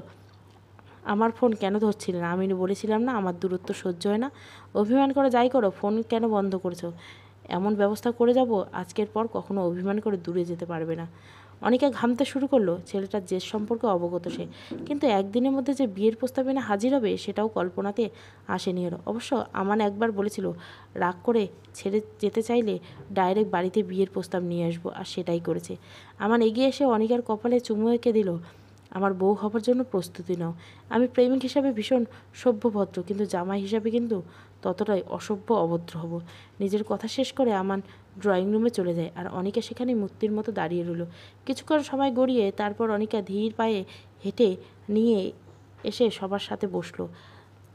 আমার ফোন কেন ধরছিলেন? আমি বলেছিলাম না আমার দূরত্ব সহ্য হয় না। অভিমান করে যাই করো, ফোন কেন বন্ধ করেছো? এমন ব্যবস্থা করে যাব আজকের পর কখনো অভিমান করে দূরে যেতে পারবে না। অনিকা ঘামতে শুরু করলো। ছেলেটার জেদ সম্পর্কে অবগত সে, কিন্তু একদিনের মধ্যে যে বিয়ের প্রস্তাবে না হাজির হবে সেটাও কল্পনাতে আসেনি ওর। অবশ্য আমান একবার বলেছিল, রাগ করে ছেড়ে যেতে চাইলে ডাইরেক্ট বাড়িতে বিয়ের প্রস্তাব নিয়ে আসবো, আর সেটাই করেছে। আমান এগিয়ে এসে অনিকার কপালে চুমু এঁকে দিল, আমার বউ হবার জন্য প্রস্তুতি নাও। আমি প্রেমিক হিসাবে ভীষণ সভ্যভদ্র, কিন্তু জামাই হিসাবে কিন্তু ততটাই অসভ্য অভদ্র হব। নিজের কথা শেষ করে আমান ড্রয়িং রুমে চলে যায়, আর অনিকা সেখানে মূর্তির মতো দাঁড়িয়ে রইল। কিছুক্ষণ সময় গড়িয়ে তারপর অনিকা ধীর পায়ে হেঁটে নিয়ে এসে সবার সাথে বসলো।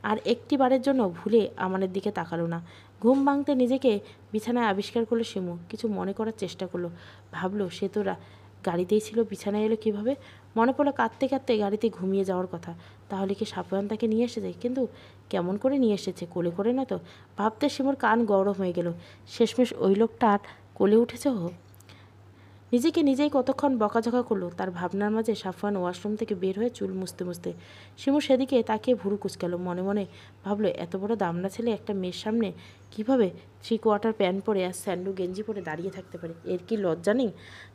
আর একটি বারের জন্য ভুলে আমানের দিকে তাকালো না। ঘুম ভাঙতে নিজেকে বিছানায় আবিষ্কার করলো শিমু। কিছু মনে করার চেষ্টা করলো। ভাবলো সে তো গাড়িতেই ছিল, বিছানায় এলো কীভাবে? মনে পড়লো কাঁদতে কাঁদতে গাড়িতে ঘুমিয়ে যাওয়ার কথা। তাহলে কি সাফওয়ান তাকে নিয়ে এসেছে? কিন্তু কেমন করে নিয়ে এসেছে? কোলে করে না তো? ভাবতে শিমুর কান গরম হয়ে গেল। শেষমেশ ওই লোকটার কোলে উঠেছে ও। নিজেকে নিজেই কতক্ষণ বকাঝকা করলো। তার ভাবনার মাঝে সাফওয়ান ওয়াশরুম থেকে বের হয়ে চুল মুছতে মুছতে শিমু সেদিকে তাকিয়ে ভুরু কুচকাল। মনে মনে ভাবলো, এত বড় দামড়া ছেলে একটা মেয়ের সামনে কীভাবে 3/4 প্যান্ট পরে আর স্যান্ডু গেঞ্জি পরে দাঁড়িয়ে থাকতে পারে? এর কি লজ্জা নেই?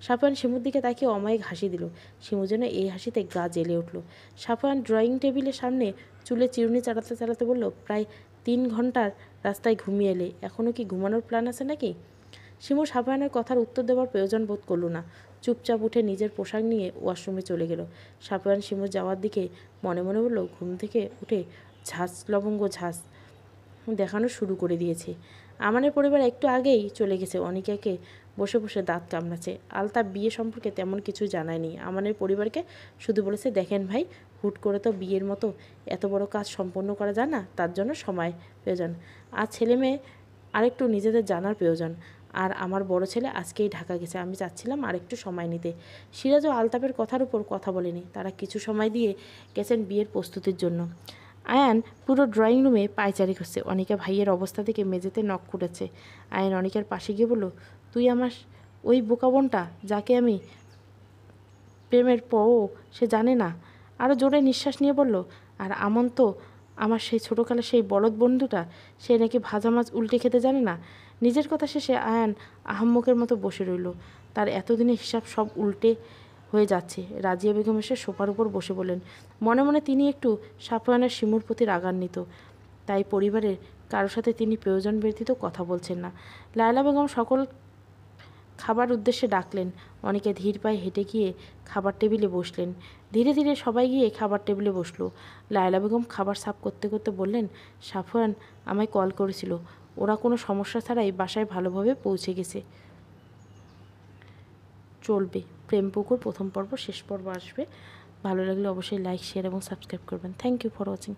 সাফওয়ান শিমুর দিকে তাকিয়ে অমায়িক হাসি দিল। শিমু যেন এই হাসিতে গা জ্বেলে উঠল। সাফওয়ান ড্রয়িং টেবিলের সামনে চুলে চিরুনি চালাতে চালাতে বলল, প্রায় 3 ঘন্টার রাস্তায় ঘুমিয়ে এলে, এখনও কি ঘুমানোর প্ল্যান আছে নাকি? শিমু সাফওয়ানের কথার উত্তর দেওয়ার প্রয়োজন বোধ করল না। চুপচাপ উঠে নিজের পোশাক নিয়ে ওয়াশরুমে চলে গেল। সাফওয়ান শিমু যাওয়ার দিকে মনে মনে বলল, ঘুম থেকে উঠে ঝাঁস লবঙ্গ ঝাঁস দেখানো শুরু করে দিয়েছে। আমানের পরিবার একটু আগেই চলে গেছে। অনিকাকে বসে বসে দাঁত কামড়াচ্ছে। আলতাফ বিয়ে সম্পর্কে তেমন কিছু জানায়নি আমানের পরিবারকে, শুধু বলেছে, দেখেন ভাই, হুট করে তো বিয়ের মতো এত বড় কাজ সম্পন্ন করা যায় না, তার জন্য সময় প্রয়োজন। আর ছেলে মেয়ে আরেকটু নিজেদের জানার প্রয়োজন। আর আমার বড় ছেলে আজকেই ঢাকা গেছে, আমি চাচ্ছিলাম আরেকটু সময় নিতে। সিরাজ ও আলতাফের কথার উপর কথা বলেনি, তারা কিছু সময় দিয়ে গেছেন বিয়ের প্রস্তুতির জন্য। আয়ান পুরো ড্রয়িং রুমে পায়চারি করছে। অনিকা ভাইয়ের অবস্থা থেকে মেঝেতে নখ খুঁড়েছে। আয়ান অনিকার পাশে গিয়ে বলল, তুই আমার ওই বোকা বোনটা যাকে আমি প্রেমের সে জানে না। আরও জোরে নিঃশ্বাস নিয়ে বলল, আর আমন তো আমার সেই ছোটোকালে সেই বলদ বন্ধুটা, সে নাকি ভাজা মাছ উল্টে খেতে জানে না। নিজের কথা শেষে আয়ান আহাম্মকের মতো বসে রইল। তার এতদিনের হিসাব সব উল্টে হয়ে যাচ্ছে। রাজিয়া বেগম এসে সোফার উপর বসে বললেন। মনে মনে তিনি একটু সাফওয়ানের শিমুর প্রতি রাগান্বিত, তাই পরিবারের কারোর সাথে তিনি প্রয়োজন ব্যতীত কথা বলছেন না। লায়লা বেগম সকল খাবার উদ্দেশ্যে ডাকলেন। অনেকে ধীর পায়ে হেঁটে গিয়ে খাবার টেবিলে বসলেন। ধীরে ধীরে সবাই গিয়ে খাবার টেবিলে বসলো। লায়লা বেগম খাবার সাফ করতে করতে বললেন, সাফওয়ান আমায় কল করেছিল, ওরা কোনো সমস্যা ছাড়াই বাসায় ভালোভাবে পৌঁছে গেছে। চলবে প্রেম পুকুর প্রথম পর্ব, শেষ পর্ব আসবে। ভালো লাগলে অবশ্যই লাইক, শেয়ার এবং সাবস্ক্রাইব করবেন। Thank you for watching.